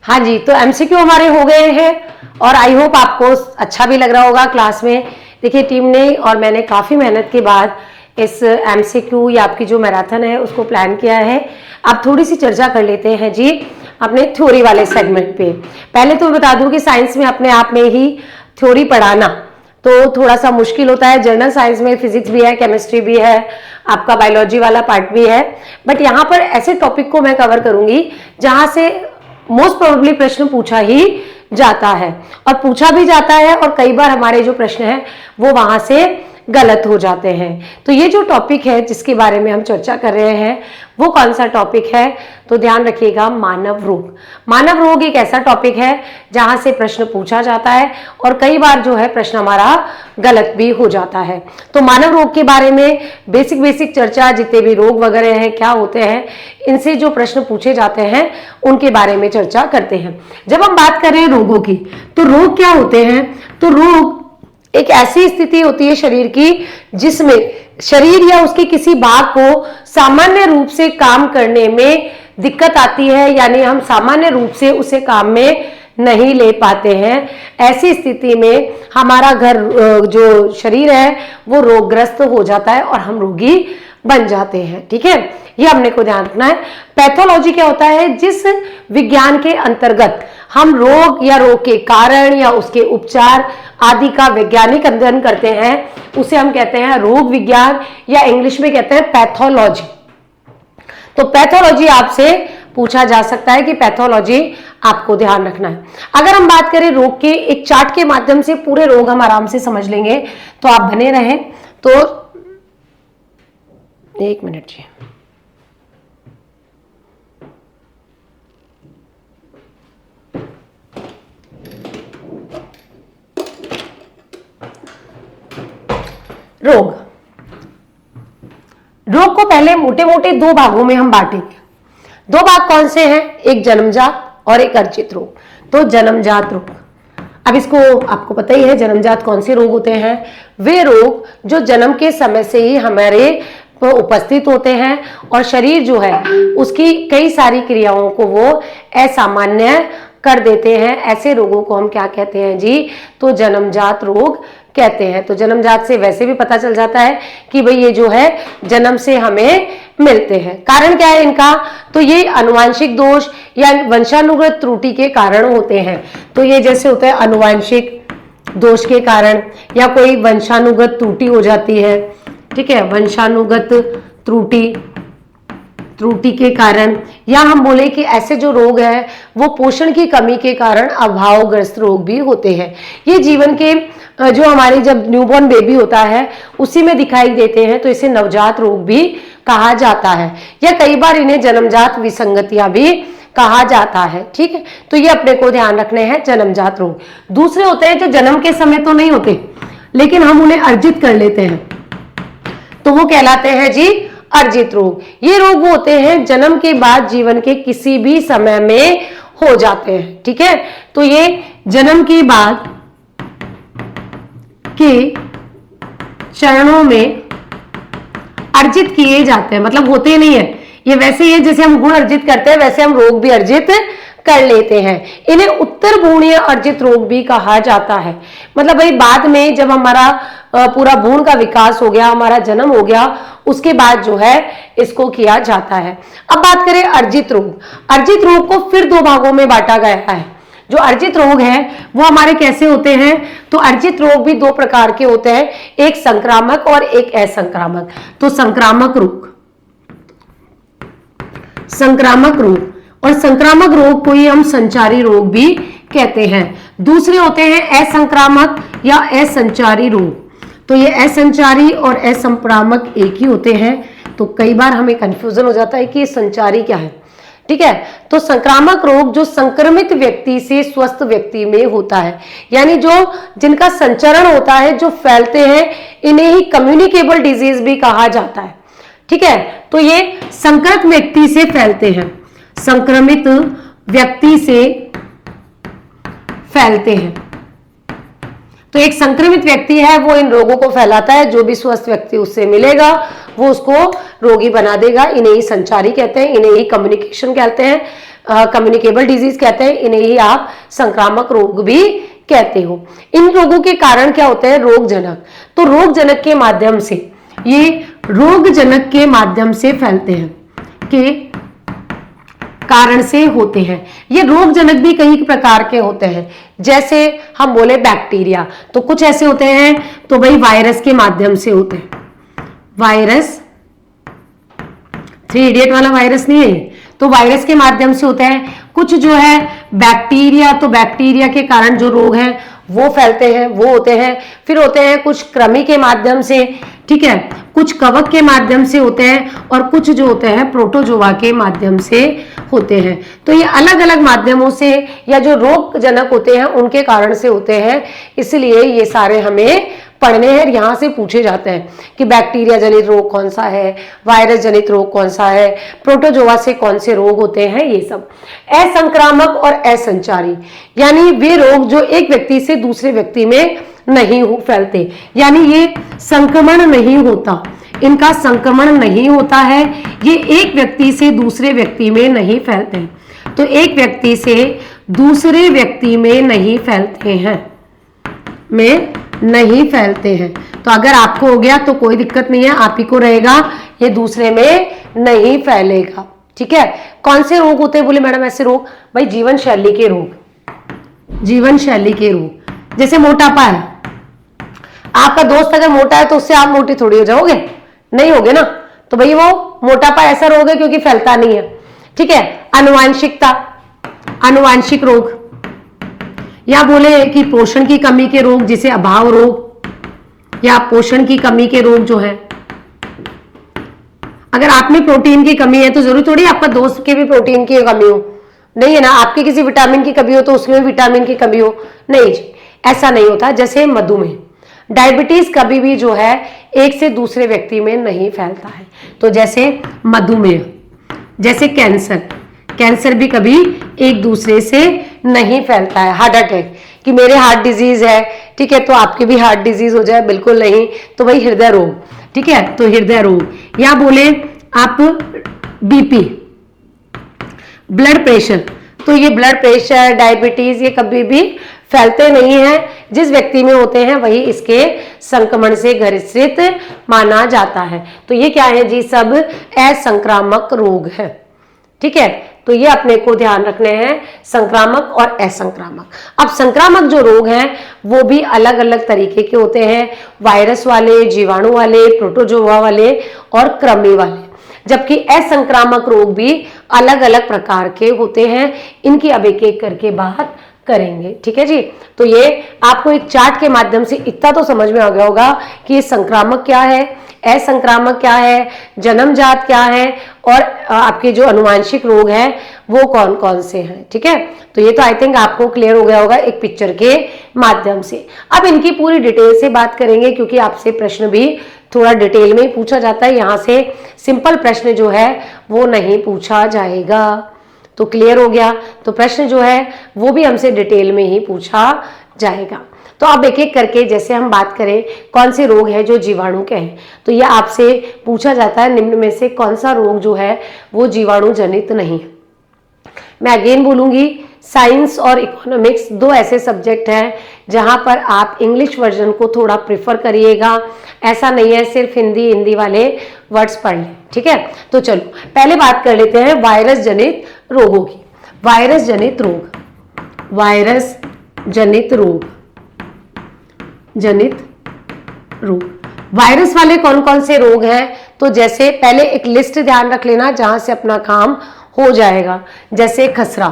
हाँ जी, तो एमसीक्यू हमारे हो गए हैं और आई होप आपको अच्छा भी लग रहा होगा क्लास में। देखिए टीम ने और मैंने काफ़ी मेहनत के बाद इस एमसीक्यू या आपकी जो मैराथन है उसको प्लान किया है। अब थोड़ी सी चर्चा कर लेते हैं जी अपने थ्योरी वाले सेगमेंट पे। पहले तो बता दूं कि साइंस में अपने आप में ही थ्योरी पढ़ाना तो थोड़ा सा मुश्किल होता है। जनरल साइंस में फिजिक्स भी है, केमिस्ट्री भी है, आपका बायोलॉजी वाला पार्ट भी है, बट यहाँ पर ऐसे टॉपिक को मैं कवर करूंगी जहां से मोस्ट प्रोबेबली प्रश्न पूछा ही जाता है और पूछा भी जाता है और कई बार हमारे जो प्रश्न है वो वहां से गलत हो जाते हैं। तो ये जो टॉपिक है जिसके बारे में हम चर्चा कर रहे हैं वो कौन सा टॉपिक है, तो ध्यान रखिएगा, मानव रोग। मानव रोग एक ऐसा टॉपिक है जहां से प्रश्न पूछा जाता है और कई बार जो है प्रश्न हमारा गलत भी हो जाता है। तो मानव रोग के बारे में बेसिक चर्चा, जितने भी रोग वगैरह हैं क्या होते हैं, इनसे जो प्रश्न पूछे जाते हैं उनके बारे में चर्चा करते हैं। जब हम बात कर रहे हैं रोगों की, तो रोग क्या होते हैं? तो रोग एक ऐसी स्थिति होती है शरीर की जिसमें शरीर या उसके किसी भाग को सामान्य रूप से काम करने में दिक्कत आती है, यानी हम सामान्य रूप से उसे काम में नहीं ले पाते हैं। ऐसी स्थिति में हमारा जो शरीर है वो रोगग्रस्त हो जाता है और हम रोगी बन जाते हैं। ठीक है, ये हमने को ध्यान रखना है। पैथोलॉजी क्या होता है? जिस विज्ञान के अंतर्गत हम रोग या रोग के कारण या उसके उपचार आदि का वैज्ञानिक अध्ययन करते हैं उसे हम कहते हैं रोग विज्ञान, या इंग्लिश में कहते हैं पैथोलॉजी। तो पैथोलॉजी आपसे पूछा जा सकता है कि पैथोलॉजी आपको ध्यान रखना है। अगर हम बात करें रोग के, एक चार्ट के माध्यम से पूरे रोग हम आराम से समझ लेंगे, तो आप बने रहें। तो एक मिनट जी, रोग को पहले मोटे मोटे दो भागों में हम बांटेंगे। दो भाग कौन से हैं? एक जन्मजात और एक अर्जित रोग। तो जन्मजात रोग, अब इसको आपको पता ही है जन्मजात कौन से रोग होते हैं? वे रोग जो जन्म के समय से ही हमारे उपस्थित होते हैं और शरीर जो है उसकी कई सारी क्रियाओं को वो असामान्य कर देते हैं। ऐसे रोगों को हम क्या कहते हैं जी? तो जन्मजात रोग कहते हैं। तो जन्मजात से वैसे भी पता चल जाता है कि भाई ये जो है जन्म से हमें मिलते हैं। कारण क्या है इनका? तो ये आनुवांशिक दोष या वंशानुगत त्रुटि के कारण होते हैं। तो ये जैसे होता है आनुवांशिक दोष के कारण या कोई वंशानुगत त्रुटि हो जाती है, ठीक है, वंशानुगत त्रुटि के कारण, या हम बोले कि ऐसे जो रोग है वो पोषण की कमी के कारण अभावग्रस्त रोग भी होते हैं। ये जीवन के जो हमारे जब न्यूबॉर्न बेबी होता है उसी में दिखाई देते हैं, तो इसे नवजात रोग भी कहा जाता है, या कई बार इन्हें जन्मजात विसंगतियां भी कहा जाता है। ठीक है, तो ये अपने को ध्यान रखने हैं जन्मजात रोग। दूसरे होते हैं जो जन्म के समय तो नहीं होते लेकिन हम उन्हें अर्जित कर लेते हैं, तो वो कहलाते हैं जी अर्जित रोग। ये रोग वो होते हैं जन्म के बाद जीवन के किसी भी समय में हो जाते हैं। ठीक है, तो ये जन्म के बाद के चरणों में अर्जित किए जाते हैं, मतलब होते नहीं है ये, वैसे ही है जैसे हम गुण अर्जित करते हैं वैसे हम रोग भी अर्जित कर लेते हैं। इन्हें उत्तर भ्रूणीय अर्जित रोग भी कहा जाता है। मतलब भाई बाद में जब हमारा पूरा भ्रूण का विकास हो गया, हमारा जन्म हो गया, उसके बाद जो है इसको किया जाता है। अब बात करें अर्जित रोग। अर्जित रोग को फिर दो भागों में बांटा गया है। जो अर्जित रोग है वो हमारे कैसे होते हैं? तो अर्जित रोग भी दो प्रकार के होते हैं, एक संक्रामक और एक असंक्रामक। तो संक्रामक रोग और संक्रामक रोग को ही हम संचारी रोग भी कहते हैं। दूसरे होते हैं असंक्रामक या असंचारी रोग। तो ये असंचारी और असंक्रामक एक ही होते हैं, तो कई बार हमें कंफ्यूजन हो जाता है कि ये संचारी क्या है। ठीक है, तो संक्रामक रोग जो संक्रमित व्यक्ति से स्वस्थ व्यक्ति में होता है, यानी जो जिनका संचरण होता है, जो फैलते हैं, इन्हें ही कम्युनिकेबल डिजीज भी कहा जाता है। ठीक है, तो ये संक्रमित व्यक्ति से फैलते हैं, संक्रमित व्यक्ति से फैलते हैं। तो एक संक्रमित व्यक्ति है वो इन रोगों को फैलाता है, जो भी स्वस्थ व्यक्ति उससे मिलेगा वो उसको रोगी बना देगा। इन्हें ही संचारी कहते हैं, इन्हें ही कम्युनिकेशन कहते हैं, कम्युनिकेबल डिजीज कहते हैं, इन्हें ही आप संक्रामक रोग भी कहते हो। इन रोगों के कारण क्या होते हैं? रोगजनक। तो रोगजनक के माध्यम से, ये रोगजनक के माध्यम से फैलते हैं, के कारण से होते हैं। ये रोगजनक भी कई प्रकार के होते हैं, जैसे हम बोले बैक्टीरिया, तो कुछ ऐसे होते हैं, तो भाई वायरस के माध्यम से होते हैं। वायरस, 3 इडियट वाला वायरस नहीं है, तो वायरस के माध्यम से होते हैं। कुछ जो है बैक्टीरिया, तो बैक्टीरिया के कारण जो रोग हैं वो फैलते हैं, वो होते हैं। फिर होते हैं कुछ कृमि के माध्यम से, ठीक है, कुछ कवक के माध्यम से होते हैं, और कुछ जो होते हैं प्रोटोजोआ के माध्यम से होते हैं। तो ये अलग अलग माध्यमों से या जो रोगजनक होते हैं उनके कारण से होते हैं, इसलिए ये सारे हमें पढ़ने हैं। यहाँ से पूछे जाते हैं कि बैक्टीरिया जनित रोग कौन सा है, वायरस जनित रोग कौन सा है, प्रोटोजोआ से कौन से रोग होते हैं, ये सब। असंक्रामक और असंचारी, यानी वे रोग जो एक व्यक्ति से दूसरे व्यक्ति में नहीं फैलते, यानी ये संक्रमण नहीं होता, इनका संक्रमण नहीं होता है, ये एक व्यक्ति से दूसरे व्यक्ति में नहीं फैलते हैं। तो एक व्यक्ति से दूसरे व्यक्ति में नहीं फैलते हैं, तो अगर आपको हो गया तो कोई दिक्कत नहीं है, आप ही को रहेगा, ये दूसरे में नहीं फैलेगा, ठीक है। कौन से रोग होते हैं बोले मैडम ऐसे रोग? भाई जीवन शैली के रोग, जीवन शैली के रोग। जैसे मोटापा है, आपका दोस्त अगर मोटा है तो उससे आप मोटे थोड़ी हो जाओगे, नहीं होगे ना, तो भाई वो मोटापा ऐसा रोग है क्योंकि फैलता नहीं है, ठीक है। अनुवांशिकता, अनुवांशिक रोग, या बोले कि पोषण की कमी के रोग, जिसे अभाव रोग या पोषण की कमी के रोग जो है। अगर आप में प्रोटीन की कमी है तो जरूरी थोड़ी आपका दोस्त के भी प्रोटीन की कमी हो, नहीं है ना। आपके किसी विटामिन की कमी हो तो उसमें विटामिन की कमी हो, नहीं जी, ऐसा नहीं होता। जैसे मधुमेह, डायबिटीज कभी भी जो है एक से दूसरे व्यक्ति में नहीं फैलता है। तो जैसे मधुमेह, जैसे कैंसर, कैंसर भी कभी एक दूसरे से नहीं फैलता है। हार्ट अटैक, कि मेरे हार्ट डिजीज है, ठीक है, तो आपके भी हार्ट डिजीज हो जाए, बिल्कुल नहीं। तो भाई हृदय रोग, ठीक है, तो हृदय रोग, या बोले आप बीपी, ब्लड प्रेशर, तो ये ब्लड प्रेशर, डायबिटीज, ये कभी भी फैलते नहीं हैं। जिस व्यक्ति में होते हैं वही इसके संक्रमण से ग्रसित माना जाता है। तो ये क्या है जी? सब असंक्रामक रोग है, ठीक है। तो ये अपने को ध्यान रखने हैं, संक्रामक और असंक्रामक। अब संक्रामक जो रोग हैं वो भी अलग अलग तरीके के होते हैं, वायरस वाले, जीवाणु वाले, प्रोटोजोआ वाले और कृमि वाले। जबकि असंक्रामक रोग भी अलग अलग प्रकार के होते हैं। इनकी अब एक एक करके बात करेंगे, ठीक है जी। तो ये आपको एक चार्ट के माध्यम से इतना तो समझ में आ गया होगा कि ये संक्रामक क्या है, असंक्रामक क्या है, जन्मजात क्या है, और आपके जो अनुवांशिक रोग हैं वो कौन कौन से हैं, ठीक है। तो ये तो आई थिंक आपको क्लियर हो गया होगा एक पिक्चर के माध्यम से। अब इनकी पूरी डिटेल से बात करेंगे, क्योंकि आपसे प्रश्न भी थोड़ा डिटेल में ही पूछा जाता है, यहाँ से सिंपल प्रश्न जो है वो नहीं पूछा जाएगा। तो क्लियर हो गया, तो प्रश्न जो है वो भी हमसे डिटेल में ही पूछा जाएगा। तो अब एक एक करके जैसे हम बात करें कौन से रोग है जो जीवाणु के हैं, तो यह आपसे पूछा जाता है निम्न में से कौन सा रोग जो है वो जीवाणु जनित नहीं है। मैं अगेन बोलूंगी, साइंस और इकोनॉमिक्स दो ऐसे सब्जेक्ट हैं जहां पर आप इंग्लिश वर्जन को थोड़ा प्रेफर करिएगा। ऐसा नहीं है सिर्फ हिंदी वाले वर्ड्स पढ़ लें, ठीक है। तो चलो पहले बात कर लेते हैं वायरस जनित रोगों की। वायरस जनित रोग, वायरस जनित रोग, जनित रोग, वायरस वाले कौन कौन से रोग हैं? तो जैसे पहले एक लिस्ट ध्यान रख लेना जहां से अपना काम हो जाएगा। जैसे खसरा,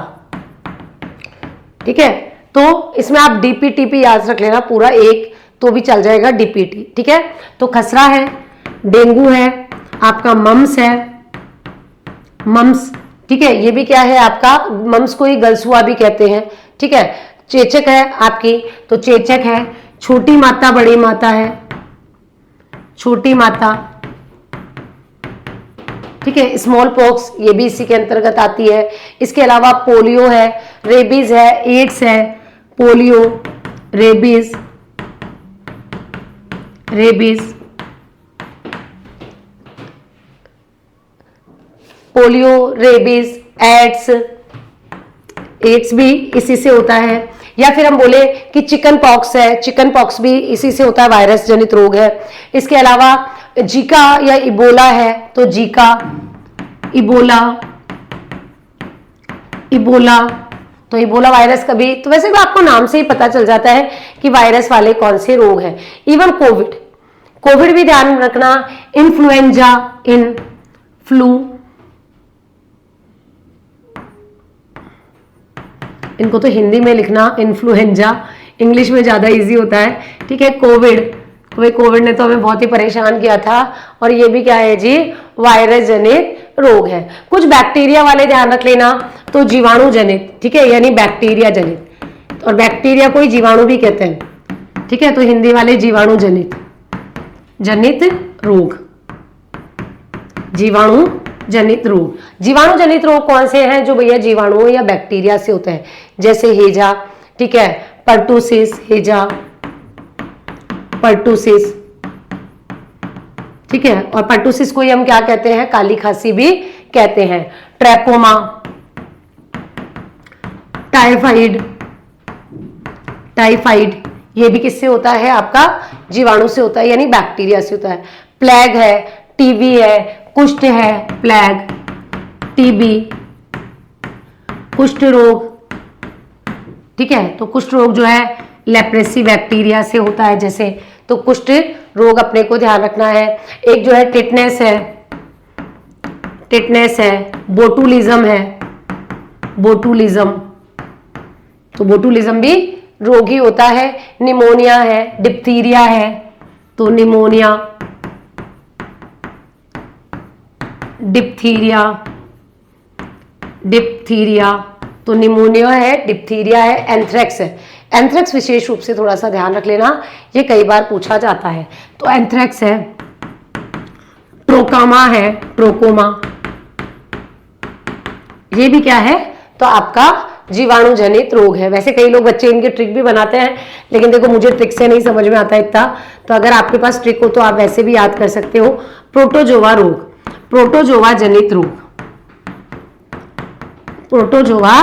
ठीक है, तो इसमें आप डीपीटीपी याद रख लेना पूरा एक, तो भी चल जाएगा डीपीटी, ठीक है। तो खसरा है, डेंगू है, आपका मम्स है, मम्स, ठीक है, ये भी क्या है आपका, मम्स को ही गलसुआ भी कहते हैं, ठीक है। चेचक है आपकी, तो चेचक है। छोटी माता, बड़ी माता है, छोटी माता, ठीक है। स्मॉल पॉक्स ये भी इसी के अंतर्गत आती है। इसके अलावा पोलियो है, रेबीज है, एड्स है, polio, rabies, rabies, polio, rabies, AIDS, AIDS भी इसी से होता है। या फिर हम बोले कि चिकन पॉक्स है, चिकन पॉक्स भी इसी से होता है, वायरस जनित रोग है। इसके अलावा जीका या इबोला है, तो जीका, इबोला, इबोला, तो इबोला वायरस का भी, तो वैसे भी आपको नाम से ही पता चल जाता है कि वायरस वाले कौन से रोग हैं। इवन कोविड, कोविड भी ध्यान रखना, इन्फ्लुएंजा, इन फ्लू, इनको तो हिंदी में लिखना इन्फ्लुएंजा, इंग्लिश में ज्यादा इजी होता है, ठीक है। कोविड, तो कोविड ने तो हमें बहुत ही परेशान किया था, और ये भी क्या है जी, वायरस जनित रोग है। कुछ बैक्टीरिया वाले ध्यान रख लेना, तो जीवाणु जनित, ठीक है, यानी बैक्टीरिया जनित, और बैक्टीरिया को ही जीवाणु भी कहते हैं, ठीक है। तो हिंदी वाले जीवाणु जनित, जनित रोग, जीवाणु जनित रोग। जीवाणु जनित रोग कौन से हैं, जो भैया जीवाणुओं या बैक्टीरिया से होते हैं, जैसे हेजा, ठीक है, पर्टुसिस, हेजा, पर्टुसिस, ठीक है। और पर्टुसिस को ही हम क्या कहते हैं, काली खांसी भी कहते हैं। ट्रैकोमा, टाइफाइड, टाइफाइड ये भी किससे होता है, आपका जीवाणु से होता है, यानी बैक्टीरिया से होता है। प्लेग है, टीबी है, कुष्ठ है, प्लेग, टीबी, कुष्ठ रोग, ठीक है। तो कुष्ठ रोग जो है लेप्रेसी बैक्टीरिया से होता है, जैसे, तो कुष्ठ रोग अपने को ध्यान रखना है। एक जो है टिटनेस है, टिटनेस है, बोटुलिज्म है, बोटुलिज्म, तो बोटुलिज्म भी रोग ही होता है। निमोनिया है, डिप्थीरिया है, तो निमोनिया, डिप्थीरिया, डिप्थीरिया, तो निमोनिया है, डिप्थीरिया है। एंथ्रेक्स है, एंथ्रेक्स विशेष रूप से थोड़ा सा ध्यान रख लेना, ये कई बार पूछा जाता है, तो एंथ्रेक्स है। ट्रोकामा है, ट्रोकोमा, ये भी क्या है, तो आपका जीवाणु जनित रोग है। वैसे कई लोग बच्चे इनके ट्रिक भी बनाते हैं, लेकिन देखो मुझे ट्रिक से नहीं समझ में आता इतना, तो अगर आपके पास ट्रिक हो तो आप वैसे भी याद कर सकते हो। प्रोटोजोआ रोग, प्रोटोजोआ जनित रोग, प्रोटोजोआ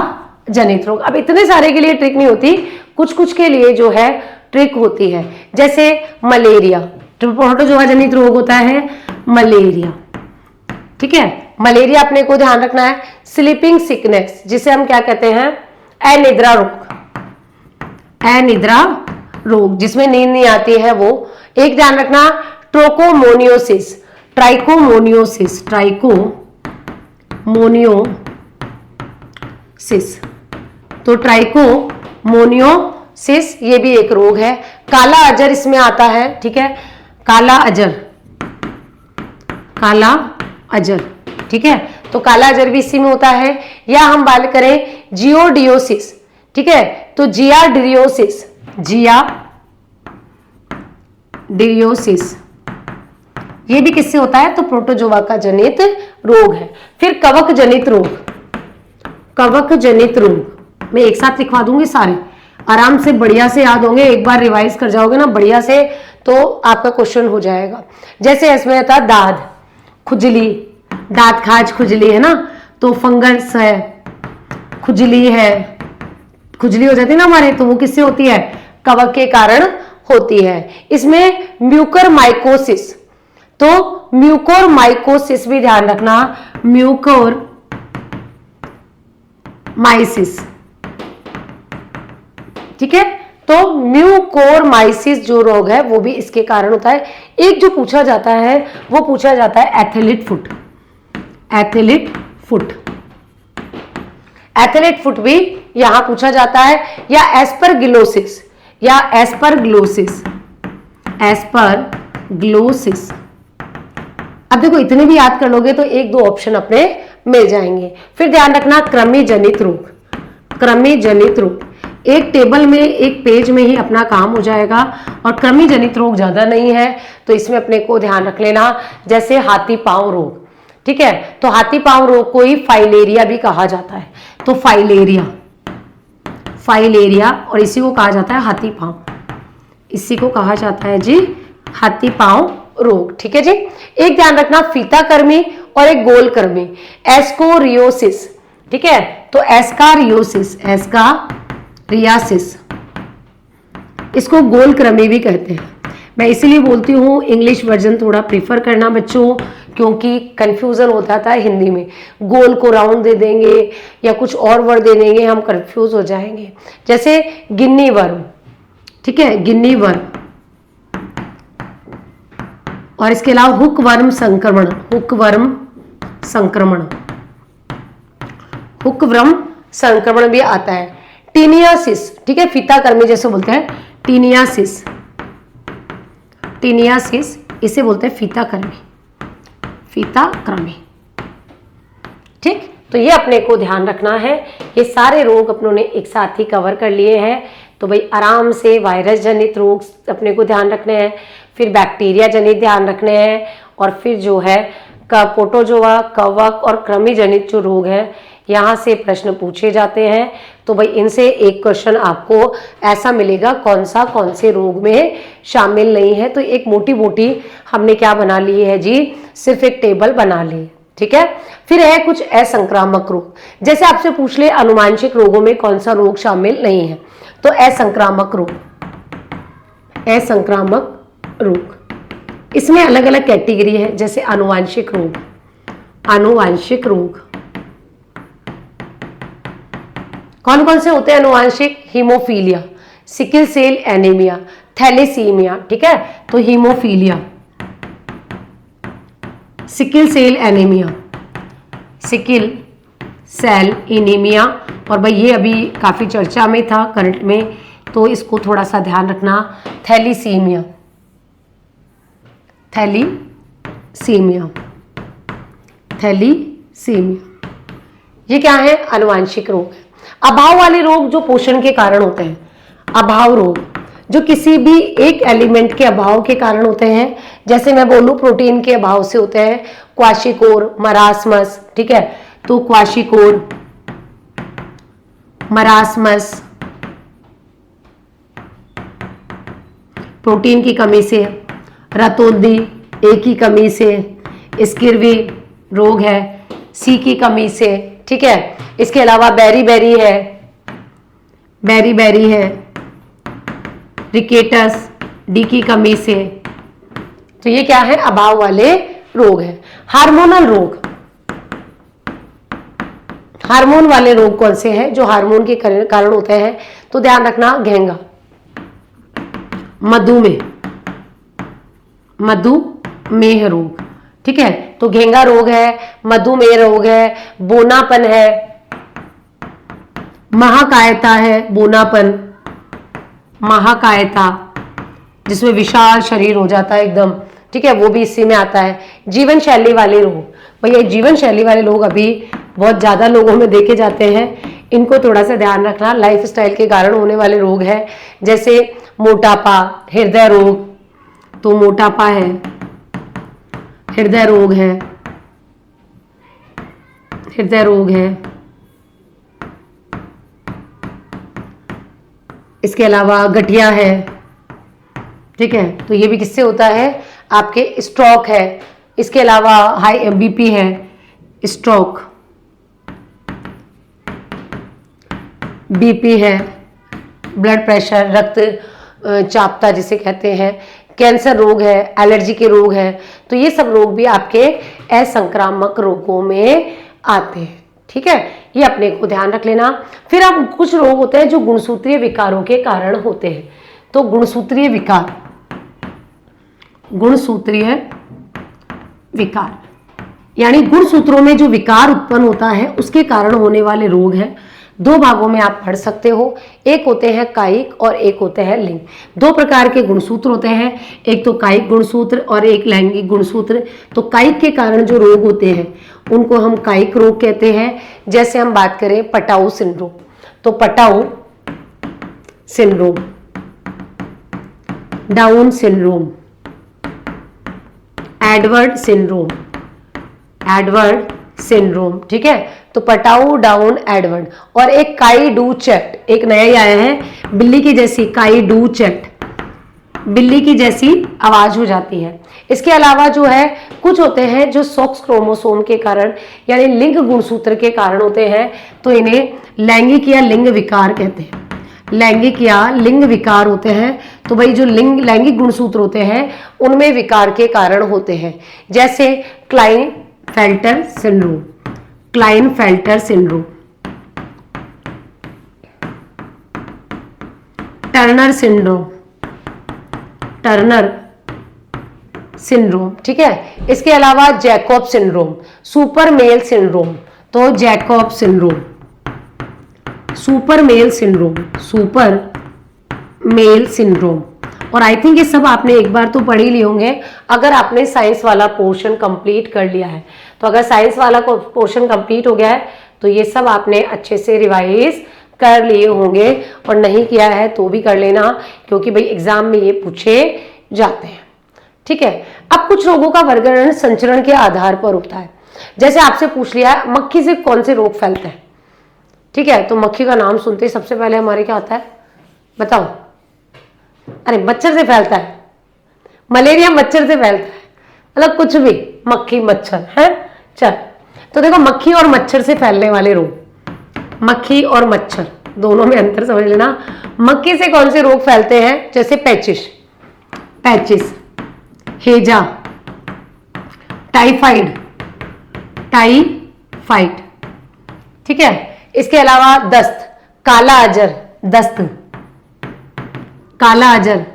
जनित रोग। अब इतने सारे के लिए ट्रिक नहीं होती, कुछ कुछ के लिए जो है ट्रिक होती है, जैसे मलेरिया, प्रोटोजोआ जनित रोग होता है मलेरिया, ठीक है। मलेरिया अपने को ध्यान रखना है। स्लीपिंग सिकनेस, जिसे हम क्या कहते हैं, अनिद्रा रोग, अनिद्रा रोग, जिसमें नींद नहीं आती है वो। एक ध्यान रखना, ट्रोकोमोनियोसिस, ट्राइकोमोनियोसिस, ट्राइकोमोनियोसिस, तो ट्राइकोमोनियोसिस ये भी एक रोग है। काला अजर इसमें आता है, ठीक है, काला अजर, काला अजर, ठीक है, तो काला अजर भी इसी में होता है। या हम बात करें जियोडियोसिस, ठीक है, तो जियाड्रियोसिस, जियाड्रियोसिस ये भी किससे होता है, तो प्रोटोजोआ का जनित रोग है। फिर कवक जनित रोग, कवक जनित रोग मैं एक साथ लिखवा दूंगी, सारे आराम से बढ़िया से याद होंगे, एक बार रिवाइज कर जाओगे ना बढ़िया से तो आपका क्वेश्चन हो जाएगा। जैसे इसमें था दाद, खुजली, दांत खाज खुजली है ना, तो फंगस है, खुजली है, खुजली हो जाती है ना हमारे, तो वो किससे होती है, कवक के कारण होती है। इसमें म्यूकरमाइकोसिस, तो म्यूकोरमाइकोसिस भी ध्यान रखना, म्यूकोरमाइसिस, ठीक है, तो म्यूकोरमाइसिस जो रोग है वो भी इसके कारण होता है। एक जो पूछा जाता है वो पूछा जाता है athlete foot, athlete foot, athlete foot भी यहां पूछा जाता है। या एस्परगिलोसिस, या एस्परग्लोसिस, एस्परग्लोसिस। अब देखो इतने भी याद कर लोगे तो एक दो ऑप्शन अपने मिल जाएंगे। फिर ध्यान रखना कृमि जनित रोग, कृमि जनित रोग एक टेबल में, एक पेज में ही अपना काम हो जाएगा, और कृमि जनित रोग ज्यादा नहीं है तो इसमें अपने को ध्यान रख लेना। जैसे हाथी पांव रोग, ठीक है, तो हाथी पांव रोग को ही फाइलेरिया भी कहा जाता है, तो फाइलेरिया, फाइलेरिया, और इसी को कहा जाता है हाथी पांव, इसी को कहा जाता है जी हाथी पांव रोग, ठीक है जी। एक ध्यान रखना फीता कर्मी और एक गोल कर्मी, एस्कोरियोसिस, ठीक है। तो एस्कारियोसिस, एस्कारियासिस, इसको गोलक्रमी भी कहते हैं। मैं इसीलिए बोलती हूँ इंग्लिश वर्जन थोड़ा प्रीफर करना बच्चों, क्योंकि कंफ्यूजन होता था हिंदी में, गोल को राउंड दे देंगे या कुछ और वर्ड दे देंगे, हम कंफ्यूज हो जाएंगे। जैसे गिन्नी वर्म, ठीक है, गिन्नी वर्म, और इसके अलावा हुक वर्म संक्रमण, हुक वर्म संक्रमण, हुक वर्म संक्रमण भी आता है। टीनियासिस, ठीक है, फीताकृमि जैसे बोलते हैं, टीनियासिस, टीनियासिस इसे बोलते हैं फीताकृमि, फीताकृमि, ठीक। तो ये अपने को ध्यान रखना है। ये सारे रोग अपनों ने एक साथ ही कवर कर लिए हैं। तो भाई आराम से वायरस जनित रोग अपने को ध्यान रखने हैं, फिर बैक्टीरिया जनित ध्यान रखने हैं, और फिर जो है प्रोटोजोआ, कवक और कृमि जनित जो रोग है, यहाँ से प्रश्न पूछे जाते हैं। तो भाई इनसे एक क्वेश्चन आपको ऐसा मिलेगा कौन से रोग में शामिल नहीं है। तो एक मोटी मोटी हमने क्या बना ली है जी, सिर्फ एक टेबल बना ली, ठीक है। फिर है कुछ असंक्रामक रोग, जैसे आपसे पूछ ले आनुवांशिक रोगों में कौन सा रोग शामिल नहीं है, तो असंक्रामक रोग, असंक्रामक रोग, इसमें अलग अलग कैटेगरी है। जैसे आनुवांशिक रोग, आनुवांशिक रोग कौन कौन से होते हैं आनुवांशिक? Haemophilia, sickle cell anaemia, thalassaemia, ठीक है। तो haemophilia, sickle cell anaemia, sickle cell anaemia, और भाई ये अभी काफ़ी चर्चा में था करंट में, तो इसको थोड़ा सा ध्यान रखना। थैलीसीमिया, थैलीसीमिया, थैलीसीमिया, ये क्या है? आनुवांशिक रोग है। अभाव वाले रोग जो पोषण के कारण होते हैं, अभाव रोग जो किसी भी एक एलिमेंट के अभाव के कारण होते हैं, जैसे मैं बोलूं प्रोटीन के अभाव से होते हैं, क्वाशिकोर, मरासमस, ठीक है। तो क्वाशिकोर, मरासमस, प्रोटीन की कमी से, रतौंधी ए की कमी से, स्किर्वी रोग है सी की कमी से, ठीक है। इसके अलावा बेरी है, बेरी है, रिकेटस डी की कमी से। तो ये क्या है? अभाव वाले रोग है। हार्मोनल रोग, हार्मोन वाले रोग कौन से हैं? जो हार्मोन के कारण होते हैं, तो ध्यान रखना, घेंगा, मधुमेह, मधुमेह रोग, ठीक है। तो घेंगा रोग है, मधुमेह रोग है, बोनापन है, महाकायता है, बोनापन, महाकायता जिसमें विशाल शरीर हो जाता है एकदम, ठीक है, वो भी इसी में आता है। जीवन शैली वाले रोग, भैया जीवन शैली वाले लोग अभी बहुत ज्यादा लोगों में देखे जाते हैं, इनको थोड़ा सा ध्यान रखना। लाइफस्टाइल के कारण होने वाले रोग है, जैसे मोटापा, हृदय रोग, तो मोटापा है, हृदय रोग है, हृदय रोग है। इसके अलावा गठिया है, ठीक है, तो ये भी किससे होता है? आपके स्ट्रोक है। इसके अलावा हाई बीपी है, स्ट्रोक, बीपी है, ब्लड प्रेशर, रक्त चापता जिसे कहते हैं, कैंसर रोग है, एलर्जी के रोग है। तो ये सब रोग भी आपके असंक्रामक रोगों में आते हैं, ठीक है। ये अपने को ध्यान रख लेना। फिर अब कुछ रोग होते हैं जो गुणसूत्रीय विकारों के कारण होते हैं। तो गुणसूत्रीय विकार, गुणसूत्रीय विकार यानी गुणसूत्रों में जो विकार उत्पन्न होता है उसके कारण होने वाले रोग हैं। दो भागों में आप पढ़ सकते हो, एक होते हैं कायिक और एक होते हैं लिंग। दो प्रकार के गुणसूत्र होते हैं, एक तो कायिक गुणसूत्र और एक लैंगिक गुणसूत्र। तो कायिक के कारण जो रोग होते हैं उनको हम कायिक रोग कहते हैं। जैसे हम बात करें पटाऊ सिंड्रोम, तो Patau syndrome, down syndrome, Edward syndrome, Edward syndrome, ठीक है। तो पटाऊ, डाउन, एडवर्ड, और एक काई डू चैट, एक नया ही आया है बिल्ली की जैसी, काई डू चैट, बिल्ली की जैसी आवाज हो जाती है। इसके अलावा जो है कुछ होते हैं जो सेक्स क्रोमोसोम के कारण यानी लिंग गुणसूत्र के कारण होते हैं, तो इन्हें लैंगिक या लिंग विकार कहते हैं। लैंगिक या लिंग विकार होते हैं, तो भाई जो लैंगिक गुणसूत्र होते हैं उनमें विकार के कारण होते हैं, जैसे Klinefelter syndrome, Klinefelter syndrome, Turner syndrome, Turner syndrome, ठीक है। इसके अलावा Jacob syndrome, super male syndrome, तो Jacob syndrome, super male syndrome, super male syndrome. और आई थिंक ये सब आपने एक बार तो पढ़ ही लिए होंगे अगर आपने साइंस वाला पोर्शन कंप्लीट कर लिया है। तो अगर साइंस वाला पोर्शन कंप्लीट हो गया है तो ये सब आपने अच्छे से रिवाइज कर लिए होंगे, और नहीं किया है तो भी कर लेना, क्योंकि भाई एग्जाम में ये पूछे जाते हैं, ठीक है। अब कुछ रोगों का वर्गीकरण संचरण के आधार पर होता है। जैसे आपसे पूछ लिया है मक्खी से कौन से रोग फैलते हैं, ठीक है, तो मक्खी का नाम सुनते ही सबसे पहले हमारे क्या आता है, बताओ? अरे मच्छर से फैलता है, मलेरिया मच्छर से फैलता है, मतलब कुछ भी, मक्खी मच्छर है। चल, तो देखो मक्खी और मच्छर से फैलने वाले रोग, मक्खी और मच्छर दोनों में अंतर समझ लेना। मक्खी से कौन से रोग फैलते हैं, जैसे पैचिस, पैचिस, हेजा, टाइफाइड, टाइफाइड, ठीक है। इसके अलावा दस्त, काला अजर, दस्त, काला अजर।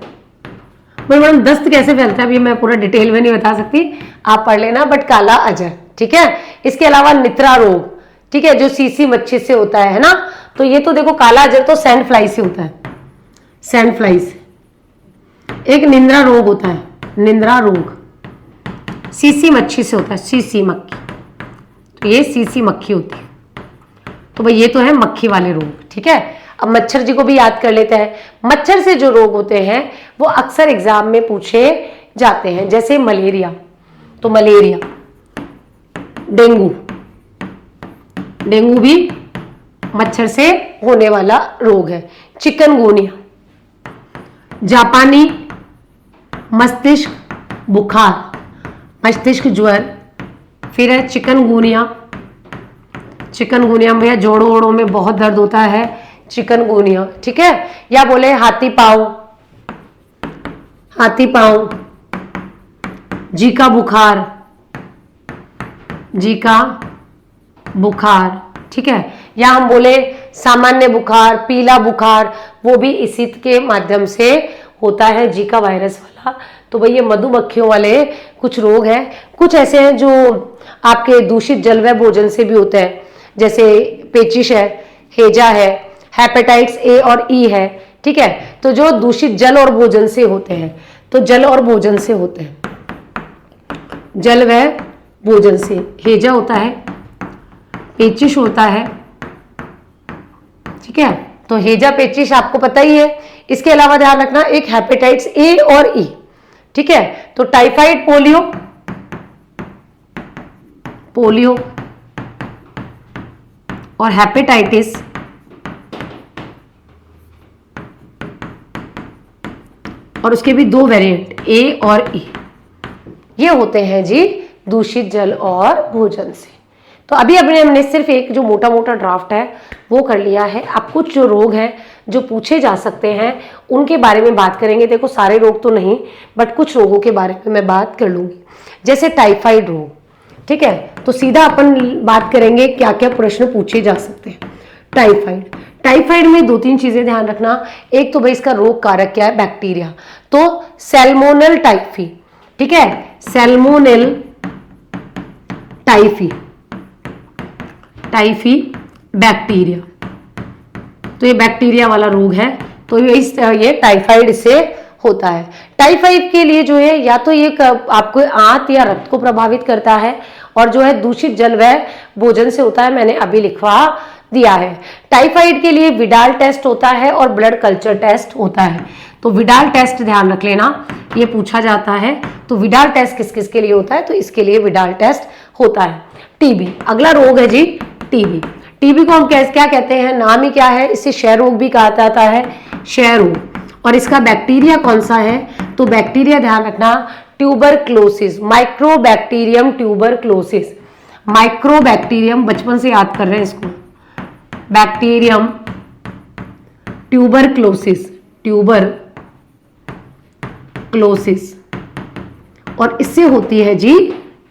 मैडम दस्त कैसे फैलता है, अभी मैं पूरा डिटेल में नहीं बता सकती, आप पढ़ लेना, बट काला अजर, ठीक है। इसके अलावा नित्रा रोग, ठीक है, जो सीसी मच्छी से होता है ना, तो ये तो देखो काला अजर तो सैंड फ्लाई से होता है, सैंड फ्लाई से। एक निंद्रा रोग होता है, निंद्रा रोग सीसी मच्छी से होता है, सीसी मक्खी, तो ये सीसी मक्खी होती है। तो भाई ये तो है मक्खी वाले रोग, ठीक है। अब मच्छर जी को भी याद कर लेते हैं। मच्छर से जो रोग होते हैं वो अक्सर एग्जाम में पूछे जाते हैं, जैसे मलेरिया, तो मलेरिया, डेंगू, डेंगू भी मच्छर से होने वाला रोग है। चिकनगुनिया, जापानी मस्तिष्क बुखार, मस्तिष्क ज्वर, फिर है चिकनगुनिया। चिकनगुनिया में जोड़ों ओड़ों में बहुत दर्द होता है, चिकनगुनिया, ठीक है। या बोले हाथी पाँव, हाथी पाँव, जीका बुखार, जीका बुखार, ठीक है। या हम बोले सामान्य बुखार, पीला बुखार, वो भी इसी के माध्यम से होता है, जीका वायरस वाला। तो भाई ये मधुमक्खियों वाले कुछ रोग हैं। कुछ ऐसे हैं जो आपके दूषित जल व भोजन से भी होते हैं, जैसे पेचिश है, हेजा है, हेपेटाइटिस ए और ई है, ठीक है। तो जो दूषित जल और भोजन से होते हैं, तो जल और भोजन से होते हैं, जल व भोजन से हेजा होता है, पेचिश होता है, ठीक है। तो हेजा पेचिश आपको पता ही है। इसके अलावा ध्यान रखना एक हेपेटाइटिस ए और ई, ठीक है। तो टाइफाइड, पोलियो, पोलियो और हेपेटाइटिस, और उसके भी दो वेरिएंट ए और ई, ये होते हैं जी दूषित जल और भोजन से। तो अभी हमने सिर्फ एक जो मोटा मोटा ड्राफ्ट है वो कर लिया है। अब कुछ जो रोग हैं जो पूछे जा सकते हैं उनके बारे में बात करेंगे। देखो सारे रोग तो नहीं, बट कुछ रोगों के बारे में मैं बात कर लूंगी, जैसे टाइफाइड रोग, ठीक है। तो सीधा अपन बात करेंगे क्या क्या प्रश्न पूछे जा सकते हैं। टाइफाइड, टाइफाइड में दो तीन चीजें ध्यान रखना। एक तो भाई इसका रोग कारक क्या है, बैक्टीरिया, तो सैल्मोनेल टाइफी, ठीक है, सैल्मोनेल टाइफी, टाइफी बैक्टीरिया, तो ये बैक्टीरिया वाला रोग है। तो ये टाइफाइड से होता है। टाइफाइड के लिए जो है या तो ये आपको आंत या रक्त को प्रभावित करता है, और जो है दूषित जल व भोजन से होता है, मैंने अभी लिखवा दिया है। टाइफाइड के लिए विडाल टेस्ट होता है और ब्लड कल्चर टेस्ट होता है। तो विडाल टेस्ट ध्यान रख लेना, ये पूछा जाता है। तो विडाल टेस्ट किस किस के लिए होता है, तो इसके लिए विडाल टेस्ट होता है। टीबी, अगला रोग है जी टीबी। टीबी को हम क्या कहते हैं, नाम ही क्या है, इसे क्षय रोग भी कहा जाता है, क्षय रोग। और इसका बैक्टीरिया कौन सा है, तो बैक्टीरिया ध्यान रखना ट्यूबरक्लोसिस, माइक्रोबैक्टीरियम ट्यूबरक्लोसिस, माइक्रोबैक्टीरियम बचपन से याद कर रहे हैं इसको, बैक्टीरियम ट्यूबरक्लोसिस, ट्यूबरक्लोसिस, और इससे होती है जी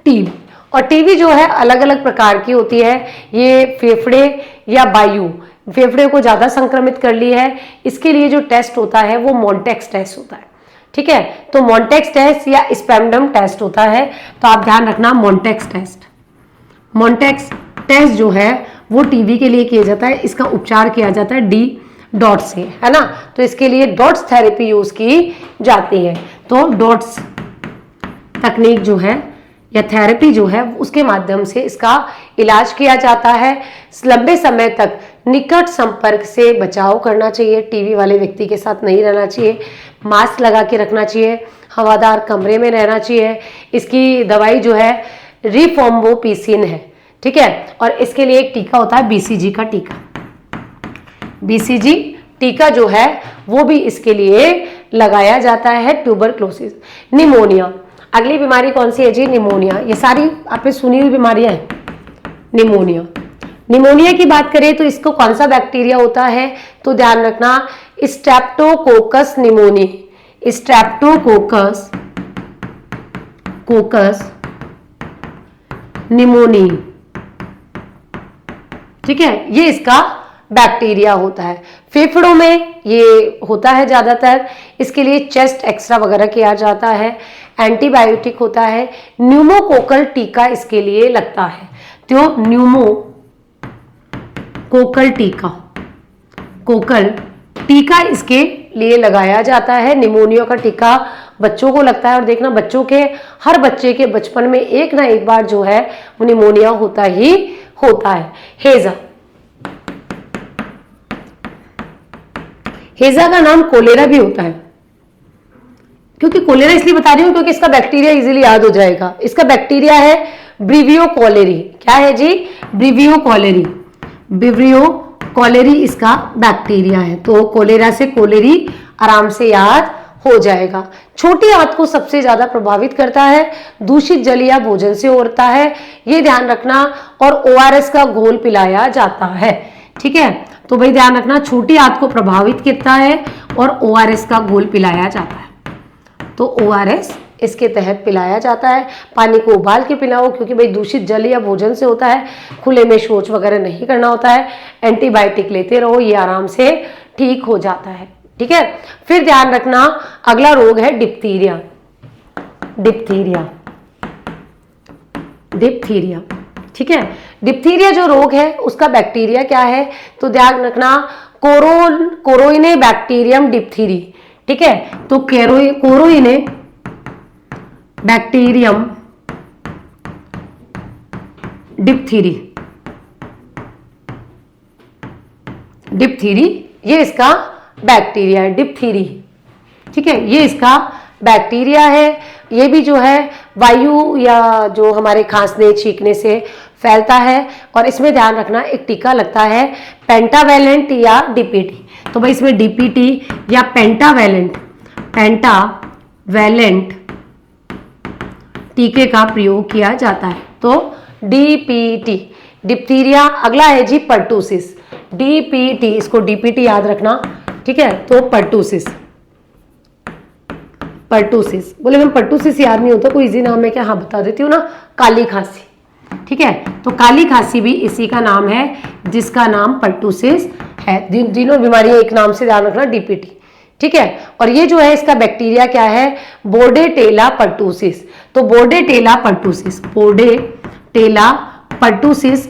टीबी। और टीबी जो है अलग अलग प्रकार की होती है, ये फेफड़े या वायु, फेफड़े को ज्यादा संक्रमित कर ली है, इसके लिए जो टेस्ट होता है वो मॉन्टेक्स टेस्ट होता है, ठीक है। तो मॉन्टेक्स टेस्ट या स्पेमडम टेस्ट होता है, तो आप ध्यान रखना मॉन्टेक्स टेस्ट। मॉन्टेक्स टेस्ट जो है वो टीबी के लिए किया जाता है, इसका उपचार किया जाता है डी डॉट से, है ना। तो इसके लिए डॉट्स थेरेपी यूज की जाती है। तो डॉट्स तकनीक जो है या थेरेपी जो है उसके माध्यम से इसका इलाज किया जाता है। लंबे समय तक निकट संपर्क से बचाव करना चाहिए, टीबी वाले व्यक्ति के साथ नहीं रहना चाहिए, मास्क लगा के रखना चाहिए, हवादार कमरे में रहना चाहिए। इसकी दवाई जो है रिफॉम्बोपिसिन है, ठीक है। और इसके लिए एक टीका होता है बीसीजी का टीका, बीसीजी टीका जो है वो भी इसके लिए लगाया जाता है। ट्यूबरक्लोसिस, निमोनिया, अगली बीमारी कौन सी है जी? निमोनिया। ये सारी आपने सुनी हुई बीमारियां हैं। निमोनिया, निमोनिया की बात करें तो इसको कौन सा बैक्टीरिया होता है? तो ध्यान रखना स्ट्रेप्टोकोकस निमोनिया, स्ट्रेप्टोकोकस निमोनी, ठीक है। ये इसका बैक्टीरिया होता है। फेफड़ों में ये होता है ज्यादातर, इसके लिए चेस्ट एक्सरा वगैरह किया जाता है, एंटीबायोटिक होता है। न्यूमोकोकल टीका इसके लिए लगता है, तो न्यूमोकोकल टीका इसके लिए लगाया जाता है। निमोनिया का टीका बच्चों को लगता है, और देखना बच्चों के, हर बच्चे के बचपन में एक ना एक बार जो है वो निमोनिया होता ही होता है। हेजा का नाम कोलेरा भी होता है, क्योंकि कोलेरा इसलिए बता रही हूं क्योंकि इसका बैक्टीरिया इजीली याद हो जाएगा। इसका बैक्टीरिया है ब्रिवियो कॉलेरी। क्या है जी? ब्रिवियो कॉलेरी इसका बैक्टीरिया है। तो कोलेरा से कोलेरी आराम से याद हो जाएगा। छोटी आंत को सबसे ज्यादा प्रभावित करता है, दूषित जल या भोजन से होता है, ये ध्यान रखना। और ओआरएस का घोल पिलाया जाता है, ठीक है। तो भाई ध्यान रखना, छोटी आंत को प्रभावित करता है और ओआरएस का घोल पिलाया जाता है। तो ओआरएस इसके तहत पिलाया जाता है। पानी को उबाल के पिलाओ, क्योंकि भाई दूषित जल या भोजन से होता है, खुले में शौच वगैरह नहीं करना होता है। एंटीबायोटिक लेते रहो, ये आराम से ठीक हो जाता है, ठीक है। फिर ध्यान रखना, अगला रोग है डिप्थीरिया। ठीक है। डिप्थीरिया जो रोग है उसका बैक्टीरिया क्या है? तो ध्यान रखना कोरोइने बैक्टीरियम डिप्थीरी, ठीक है। तो कोरोइने बैक्टीरियम डिप्थीरी, ये इसका बैक्टीरिया है, डिप्थीरी, ठीक है। ये इसका बैक्टीरिया है। ये भी जो है वायु या जो हमारे खांसने छींकने से फैलता है। और इसमें ध्यान रखना, एक टीका लगता है पेंटावैलेंट या डीपीटी। तो भाई इसमें डीपीटी या पेंटावैलेंट टीके का प्रयोग किया जाता है। तो डीपीटी डिप्थीरिया। अगला है जी पर्टूसिस, डीपीटी, इसको डीपीटी याद रखना, ठीक है। तो पर्टूसिस बोले मैम पर्टूसिस याद नहीं होता, कोई इजी नाम है क्या? हाँ बता देती हूँ ना, काली खांसी, ठीक है। तो काली खांसी भी इसी का नाम है, जिसका नाम पर्टूसिस है। तीनों बीमारियां एक नाम से ध्यान रखना, डीपीटी, ठीक है। और ये जो है इसका बैक्टीरिया क्या है? Bordetella pertussis. तो बोर्डेटेला पर्टूसिस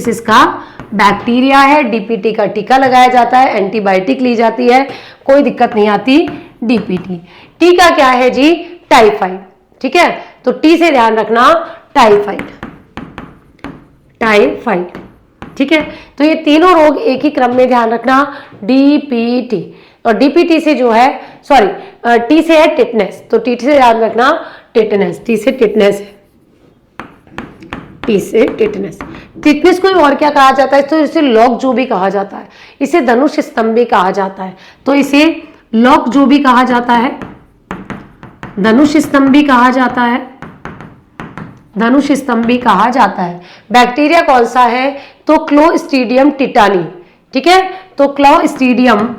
इसका बैक्टीरिया है। डीपीटी का टीका लगाया जाता है, एंटीबायोटिक ली जाती है, कोई दिक्कत नहीं आती। डीपीटी टीका क्या है जी? टाइफाइड, ठीक है। तो टी से ध्यान रखना, टाइफाइड, ठीक है। तो ये तीनों रोग एक ही क्रम में ध्यान रखना, डीपीटी। और डीपीटी से जो है, सॉरी टी से है टिटनेस, तो टी से ध्यान रखना टिटनेस, टी से टिटनेस को और क्या कहा जाता है? तो इसे लॉक जो भी कहा जाता है, इसे धनुष स्तंभ भी कहा जाता है। तो इसे लॉक जो भी कहा जाता है, धनुष स्तंभ भी कहा जाता है, धनुष स्तंभ भी कहा जाता है। बैक्टीरिया कौन सा है? तो क्लोस्ट्रीडियम टिटानी, ठीक है, तो क्लोस्ट्रीडियम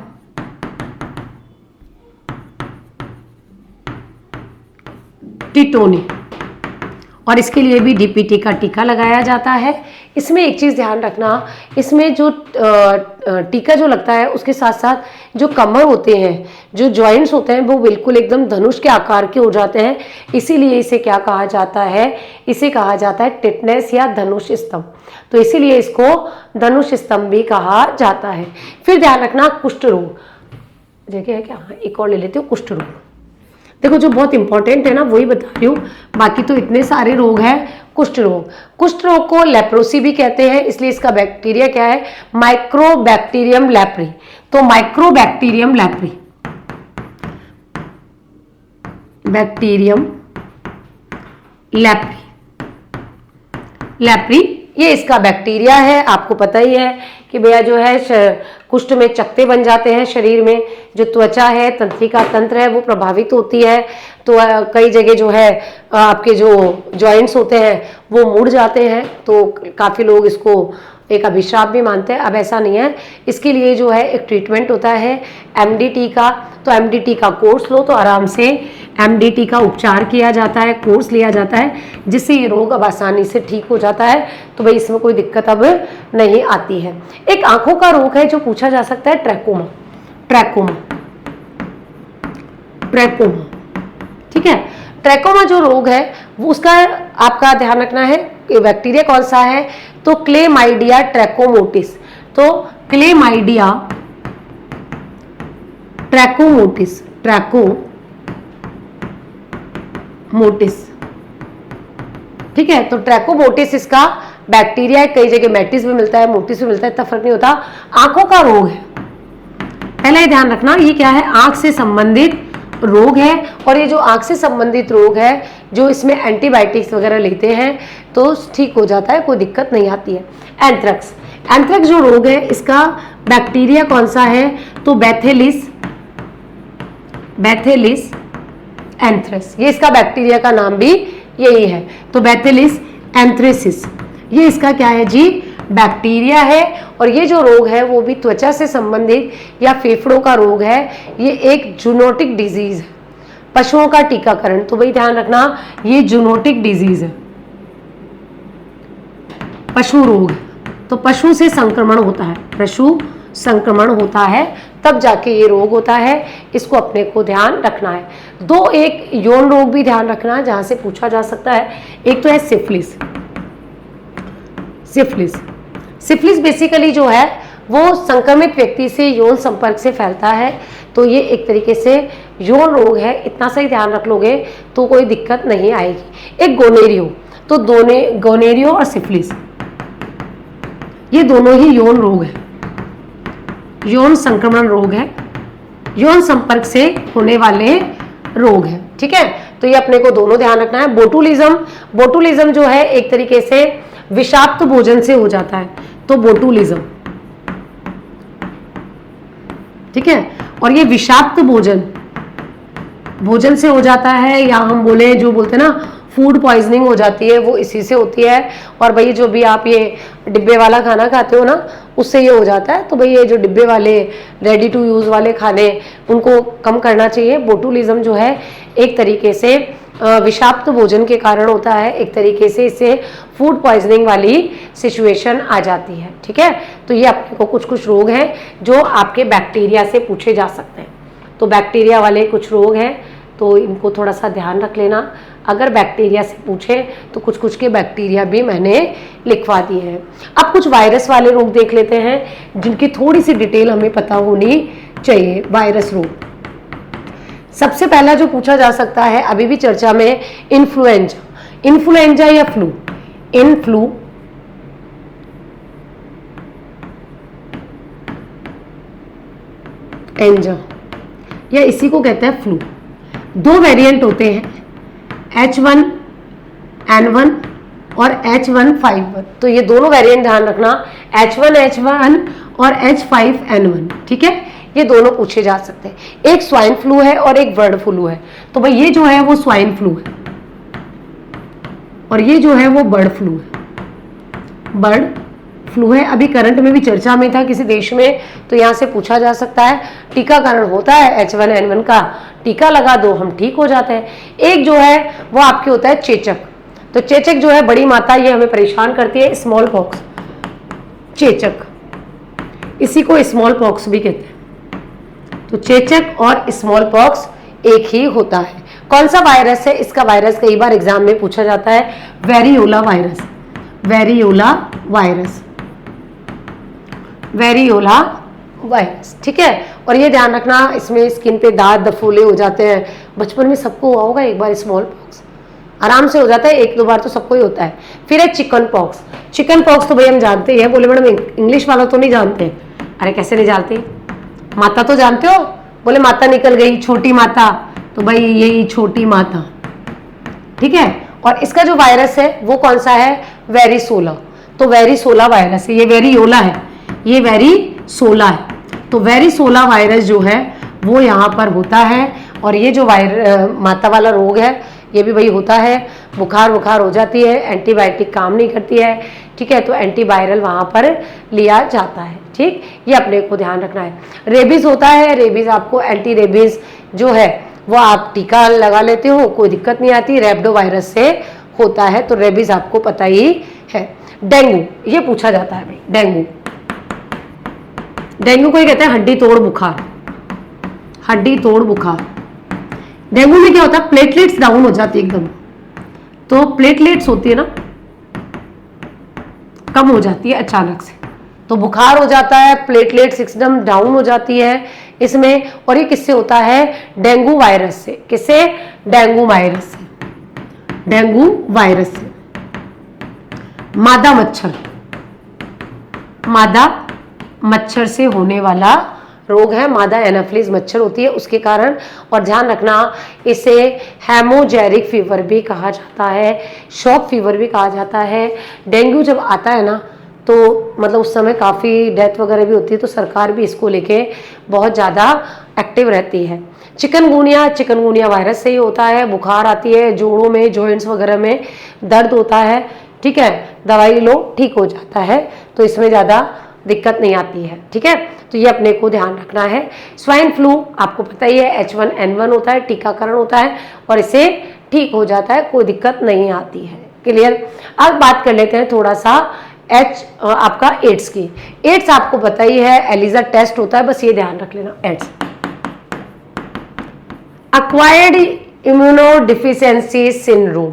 टिटोनी, और इसके लिए भी डीपीटी का टीका लगाया जाता है। इसमें एक चीज़ ध्यान रखना, इसमें जो टीका जो लगता है उसके साथ साथ जो कमर होते हैं, जो जॉइंट्स होते हैं, वो बिल्कुल एकदम धनुष के आकार के हो जाते हैं। इसीलिए इसे क्या कहा जाता है? इसे कहा जाता है टिटनेस या धनुष स्तंभ। तो इसीलिए इसको धनुष स्तंभ भी कहा जाता है। फिर ध्यान रखना कुष्ठ रोग, जगह है क्या? एक और ले लेते हो, कुष्ठ रोग। देखो जो बहुत इंपॉर्टेंट है ना वही बता रही हूँ, बाकी तो इतने सारे रोग हैं। कुष्ठ रोग, कुष्ठ रोग को लेप्रोसी भी कहते हैं, इसलिए इसका बैक्टीरिया क्या है? Mycobacterium leprae. तो mycobacterium leprae, bacterium leprae, leprae ये इसका बैक्टीरिया है। आपको पता ही है कि भैया जो है कुष्ठ में चकते बन जाते हैं शरीर में, जो त्वचा है, तंत्रिका तंत्र है, वो प्रभावित होती है। तो कई जगह जो है आपके जो जॉइंट्स होते हैं वो मुड़ जाते हैं। तो काफ़ी लोग इसको एक अभिशाप भी मानते हैं। अब ऐसा नहीं है, इसके लिए जो है एक ट्रीटमेंट होता है एमडीटी का। तो एमडीटी का कोर्स लो तो आराम से एमडीटी का उपचार किया जाता है, कोर्स लिया जाता है, जिससे ये रोग अब आसानी से ठीक हो जाता है। तो भाई इसमें कोई दिक्कत अब नहीं आती है। एक आंखों का रोग है जो पूछा जा सकता है, ट्रैकोमा। ट्रैकोमा, ट्रैकोमा, ठीक है। ट्रैकोमा जो रोग है वो उसका आपका ध्यान रखना है कि बैक्टीरिया कौन सा है? तो क्लेमाइडिया ट्रैकोमोटिस। तो क्लेमाइडिया ट्रैकोमोटिस, ट्रैकोमोटिस, ठीक है। तो ट्रैकोमोटिस इसका बैक्टीरिया है। कई जगह मैटिस भी मिलता है, मोटिस भी मिलता है, इतना फर्क नहीं होता। आंखों का रोग है, पहला ही ध्यान रखना, ये क्या है? आंख से संबंधित रोग है। और ये जो आंख से संबंधित रोग है, जो इसमें एंटीबायोटिक्स वगैरह लेते हैं तो ठीक हो जाता है, कोई दिक्कत नहीं आती है। एंथ्रेक्स, एंथ्रेक्स जो रोग है इसका बैक्टीरिया कौन सा है? तो बैथेलिस, बैथेलिस एंथ्रेस, ये इसका बैक्टीरिया का नाम भी यही है। तो बैथेलिस एंथ्रेसिस, ये इसका क्या है जी? बैक्टीरिया है। और ये जो रोग है वो भी त्वचा से संबंधित या फेफड़ों का रोग है। ये एक जूनोटिक डिजीज है, पशुओं का टीकाकरण। तो भाई ध्यान रखना, ये जूनोटिक डिजीज है, पशु रोग है। तो पशु से संक्रमण होता है, पशु संक्रमण होता है, तब जाके ये रोग होता है। इसको अपने को ध्यान रखना है। दो एक यौन रोग भी ध्यान रखना है जहां से पूछा जा सकता है। एक तो है सिफिलिस। सिफिलिस, सिफिलिस बेसिकली जो है वो संक्रमित व्यक्ति से यौन संपर्क से फैलता है। तो ये एक तरीके से यौन रोग है, इतना सही ध्यान रख लोगे तो कोई दिक्कत नहीं आएगी। एक गोनेरियो, तो गोनेरियो और सिफिलिस ये दोनों ही यौन रोग है, यौन संक्रमण रोग है, यौन संपर्क से होने वाले रोग है, ठीक है। तो ये अपने को दोनों ध्यान रखना है। बोटुलिज्म, बोटुलिज्म जो है एक तरीके से विषाक्त भोजन से हो जाता है, तो बोटुलिज्म, ठीक है। और ये विषाक्त भोजन से हो जाता है, या हम बोले जो बोलते हैं ना फूड पॉइजनिंग हो जाती है, वो इसी से होती है। और भाई जो भी आप ये डिब्बे वाला खाना खाते हो ना, उससे ये हो जाता है। तो भाई ये जो डिब्बे वाले रेडी टू यूज़ वाले खाने, उनको कम करना चाहिए। बोटुलिज्म जो है एक तरीके से विषाक्त भोजन के कारण होता है, एक तरीके से इससे फूड पॉइजनिंग वाली सिचुएशन आ जाती है, ठीक है। तो ये अपने को कुछ कुछ रोग हैं जो आपके बैक्टीरिया से पूछे जा सकते हैं। तो बैक्टीरिया वाले कुछ रोग हैं, तो इनको थोड़ा सा ध्यान रख लेना। अगर बैक्टीरिया से पूछे तो कुछ कुछ के बैक्टीरिया भी मैंने लिखवा दिए हैं। अब कुछ वायरस वाले रोग देख लेते हैं जिनकी थोड़ी सी डिटेल हमें पता होनी चाहिए। वायरस रोग, सबसे पहला जो पूछा जा सकता है अभी भी चर्चा में, इन्फ्लुएंजा। इन्फ्लुएंजा या फ्लू, इन्फ्लुएंजा या इसी को कहते हैं फ्लू। दो वेरिएंट होते हैं, H1N1 और H151। तो ये दोनों वेरिएंट ध्यान रखना, H1H1 और H5N1, ठीक है। ये दोनों पूछे जा सकते हैं। एक स्वाइन फ्लू है और एक बर्ड फ्लू है। तो भाई ये जो है वो स्वाइन फ्लू है और ये जो है वो बर्ड फ्लू है। बर्ड फ्लू है, अभी करंट में भी चर्चा में था किसी देश में, तो यहाँ से पूछा जा सकता है। टीकाकरण होता है H1N1 का, टीका लगा दो, हम ठीक हो जाते हैं। एक जो है वो आपके होता है चेचक। तो चेचक जो है बड़ी माता, ये हमें परेशान करती है, स्मॉल पॉक्स, चेचक, इसी को स्मॉल पॉक्स भी कहते हैं। तो चेचक और स्मॉल पॉक्स एक ही होता है। कौन सा वायरस है? इसका वायरस कई बार एग्जाम में पूछा जाता है, variola virus. Variola virus, variola virus, ठीक है। और ये ध्यान रखना, इसमें स्किन पे दाग दफोले हो जाते हैं। बचपन में सबको हुआ होगा एक बार स्मॉल पॉक्स, आराम से हो जाता है, एक दो बार तो सबको ही होता है। फिर है चिकन पॉक्स। चिकन पॉक्स तो भाई हम जानते हैं, बोले मैडम इंग्लिश वाला तो नहीं जानते। अरे कैसे नहीं जानते, माता तो जानते हो। बोले माता निकल गई, छोटी माता, तो भाई यही छोटी माता, ठीक है। और इसका जो वायरस है वो कौन सा है? वेरिसोला। तो वेरिसोला वायरस है, ये वेरियोला है, ये वेरिसोला है। तो वेरिसोला वायरस जो है वो यहाँ पर होता है। और ये जो माता वाला रोग है ये भी वही होता है, बुखार हो जाती है, एंटीबायोटिक काम नहीं करती है, ठीक है। तो एंटीवायरल वहाँ पर लिया जाता है, ठीक। ये अपने को ध्यान रखना है। रेबीज होता है, रेबीज आपको एंटी रेबीज जो है वो आप टीका लगा लेते हो, कोई दिक्कत नहीं आती, रैबिडो वायरस से होता है। तो रेबीज आपको पता ही है। डेंगू, ये पूछा जाता है भाई, डेंगू। डेंगू को ही कहते हैं हड्डी तोड़ बुखार, हड्डी तोड़ बुखार। डेंगू में क्या होता है? प्लेटलेट्स डाउन हो जाती है एकदम। तो प्लेटलेट्स होती है ना, कम हो जाती है अचानक से, तो बुखार हो जाता है, प्लेटलेट्स एकदम डाउन हो जाती है इसमें। और ये किससे होता है? डेंगू वायरस से। किससे? डेंगू वायरस से, डेंगू वायरस से। मादा मच्छर, मादा मच्छर से होने वाला रोग है, मादा एनाफिलिस मच्छर होती है उसके कारण। और ध्यान रखना, इसे हेमोजेरिक फीवर भी कहा जाता है, शॉक फीवर भी कहा जाता है। डेंगू जब आता है ना तो मतलब उस समय काफ़ी डेथ वगैरह भी होती है, तो सरकार भी इसको लेके बहुत ज़्यादा एक्टिव रहती है। चिकनगुनिया, चिकनगुनिया वायरस से ही होता है, बुखार आती है, जोड़ों में, जॉइंट्स वगैरह में दर्द होता है, ठीक है, दवाई लो ठीक हो जाता है, तो इसमें ज़्यादा दिक्कत नहीं आती है, ठीक है। तो ये अपने को ध्यान रखना है। स्वाइन फ्लू आपको पता ही है, H1N1 होता है, टीकाकरण होता है और इसे ठीक हो जाता है, कोई दिक्कत नहीं आती है। क्लियर। अब बात कर लेते हैं थोड़ा सा आपका एड्स की। एड्स आपको पता ही है, एलिजा टेस्ट होता है, बस ये ध्यान रख लेना। Ads acquired immunodeficiency syndrome,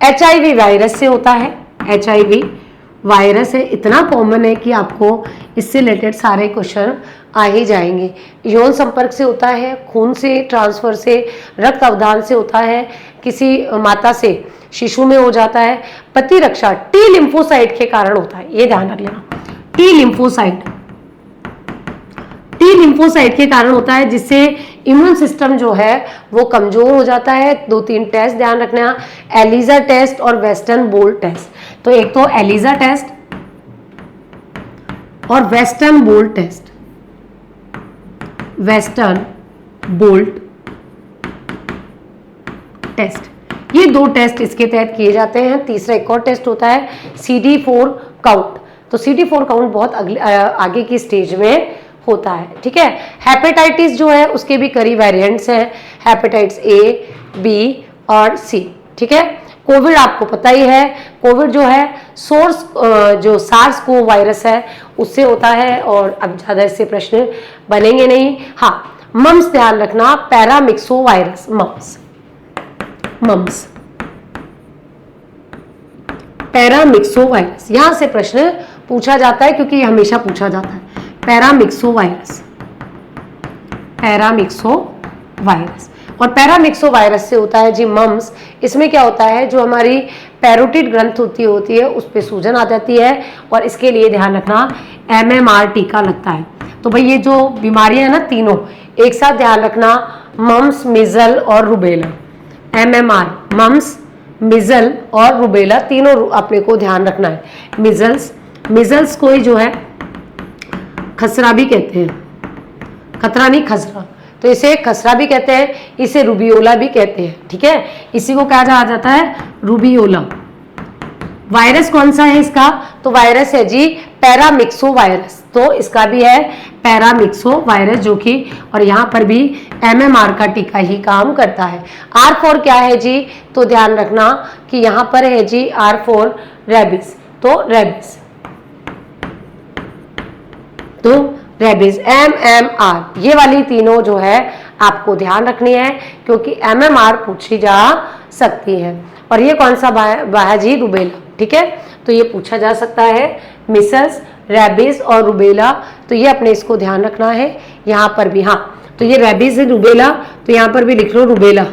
HIV virus से होता है। HIV वायरस है, इतना कॉमन है कि आपको इससे रिलेटेड सारे क्वेश्चन आ ही जाएंगे। यौन संपर्क से होता है, खून से ट्रांसफर से, रक्त अवदान से होता है, किसी माता से शिशु में हो जाता है। प्रतिरक्षा टी लिम्फोसाइट के कारण होता है, ये ध्यान रख लेना। टी लिम्फोसाइट, टी लिम्फोसाइट के कारण होता है, जिससे इम्यून सिस्टम जो है वो कमजोर हो जाता है। 2-3 टेस्ट ध्यान रखना, एलिजा टेस्ट और वेस्टर्न बोल्ट टेस्ट। तो एक तो एलिजा टेस्ट और western blot test, western blot test, ये 2 टेस्ट इसके तहत किए जाते हैं। तीसरा एक और टेस्ट होता है CD4 काउंट। तो CD4 काउंट बहुत आगे की स्टेज में होता है, ठीक है। हेपेटाइटिस जो है उसके भी कई वेरिएंट्स हैं, हेपेटाइटिस A, B और C, ठीक है। कोविड आपको पता ही है, कोविड जो है सोर्स जो सार्स को वायरस है उससे होता है, और अब ज़्यादा इससे प्रश्न बनेंगे नहीं। हाँ, मम्स ध्यान रखना, paramyxovirus, mumps, mumps, paramyxovirus, यहां से प्रश्न पूछा जाता है क्योंकि ये हमेशा पूछा जाता है। Paramyxo virus, paramyxo virus. और पैरामिक्सो वायरस से होता है जी मम्स। इसमें क्या होता है, जो हमारी पैरोटिड ग्रंथ होती है उस पर सूजन आ जाती है, और इसके लिए ध्यान रखना MMR टीका लगता है। तो भाई ये जो बीमारियां हैं ना तीनों एक साथ ध्यान रखना, मम्स, मिजल और रुबेला। MMR, मम्स, मिजल और रुबेला, तीनों अपने को ध्यान रखना है। मिजल्स, मिजल्स को ही जो है खसरा भी कहते हैं, खतरा नहीं, खसरा, तो इसे खसरा भी कहते हैं, इसे रूबियोला भी कहते हैं, ठीक है। इसी को कहा जाता है रूबियोला। वायरस कौन सा है इसका, तो वायरस है जी पैरामिक्सो वायरस, तो इसका भी है पैरामिक्सो वायरस, जो कि और यहाँ पर भी MMR का टीका ही काम करता है। R4 क्या है जी, तो ध्यान रखना कि यहाँ पर है जी R4 रेबिस, तो रेबिस, तो रेबिस MMR, ये वाली तीनों जो है आपको ध्यान रखनी है, क्योंकि MMR पूछी जा सकती है। और ये कौन सा है जी, रूबेला, ठीक है, तो ये पूछा जा सकता है, मिसल्स, रेबिस और रूबेला, तो ये अपने इसको ध्यान रखना है। यहाँ पर भी हाँ, तो ये रेबिस है, रूबेला, तो यहाँ पर भी लिख लो रूबेला,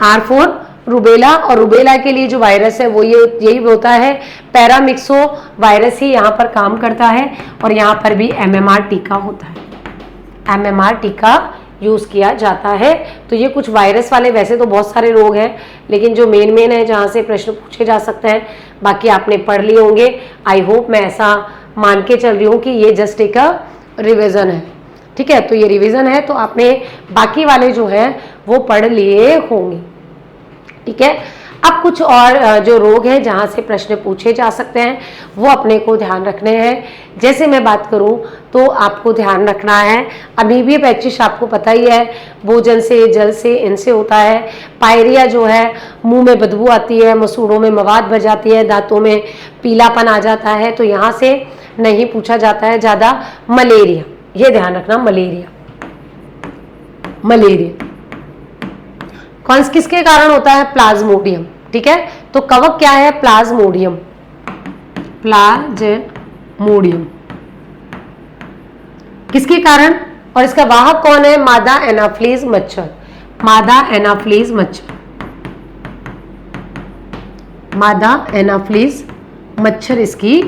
R4 रूबेला। और रूबेला के लिए जो वायरस है वो यही होता है, पैरामिक्सो वायरस ही यहाँ पर काम करता है, और यहाँ पर भी MMR टीका होता है, MMR टीका यूज़ किया जाता है। तो ये कुछ वायरस वाले, वैसे तो बहुत सारे रोग हैं, लेकिन जो मेन है जहाँ से प्रश्न पूछे जा सकते हैं, बाकी आपने पढ़ लिए होंगे। आई होप, मैं ऐसा मान के चल रही हूँ कि ये जस्ट एक रिवीजन है, ठीक है। तो ये रिवीजन है, तो आपने बाकी वाले जो हैं वो पढ़ लिए होंगे, ठीक है। अब कुछ और जो रोग हैं जहाँ से प्रश्न पूछे जा सकते हैं वो अपने को ध्यान रखने हैं। जैसे मैं बात करूँ तो आपको ध्यान रखना है, अमीबिया पैचिश आपको पता ही है, भोजन से, जल से, इनसे होता है। पायरिया जो है, मुंह में बदबू आती है, मसूड़ों में मवाद भर जाती है, दांतों में पीलापन आ जाता है, तो यहाँ से नहीं पूछा जाता है ज़्यादा। मलेरिया, ये ध्यान रखना, मलेरिया, मलेरिया किसके कारण होता है, प्लाज्मोडियम, ठीक है। तो कवक क्या है, प्लाज्मोडियम, प्लाज्मोडियम किसके कारण, और इसका वाहक कौन है, मादा एनाफ्लीज मच्छर, मादा एनाफ्लीज मच्छर, मादा एनाफ्लीज मच्छर इसकी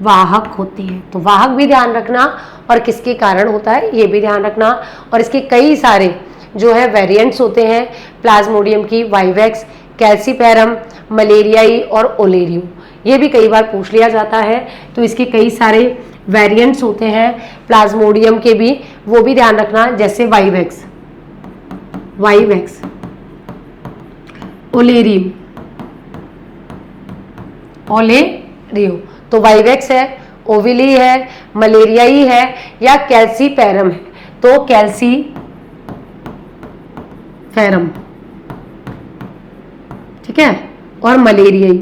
वाहक होती है। तो वाहक भी ध्यान रखना, और किसके कारण होता है ये भी ध्यान रखना। और इसके कई सारे जो है वेरिएंट्स होते हैं प्लाज्मोडियम की, वाइवेक्स, कैल्सीपेरम, मलेरियाई और ओलेरियो, ये भी कई बार पूछ लिया जाता है। तो इसके कई सारे वेरिएंट्स होते हैं प्लाज्मोडियम के भी, वो भी ध्यान रखना, जैसे वाइवेक्स, वाइवेक्स, ओलेरियो, ओलेरियो, तो वाइवेक्स है, ओविली है, मलेरियाई है या कैल्सीपेरम है, तो कैल्सीफेरम, ठीक है। और मलेरियाई,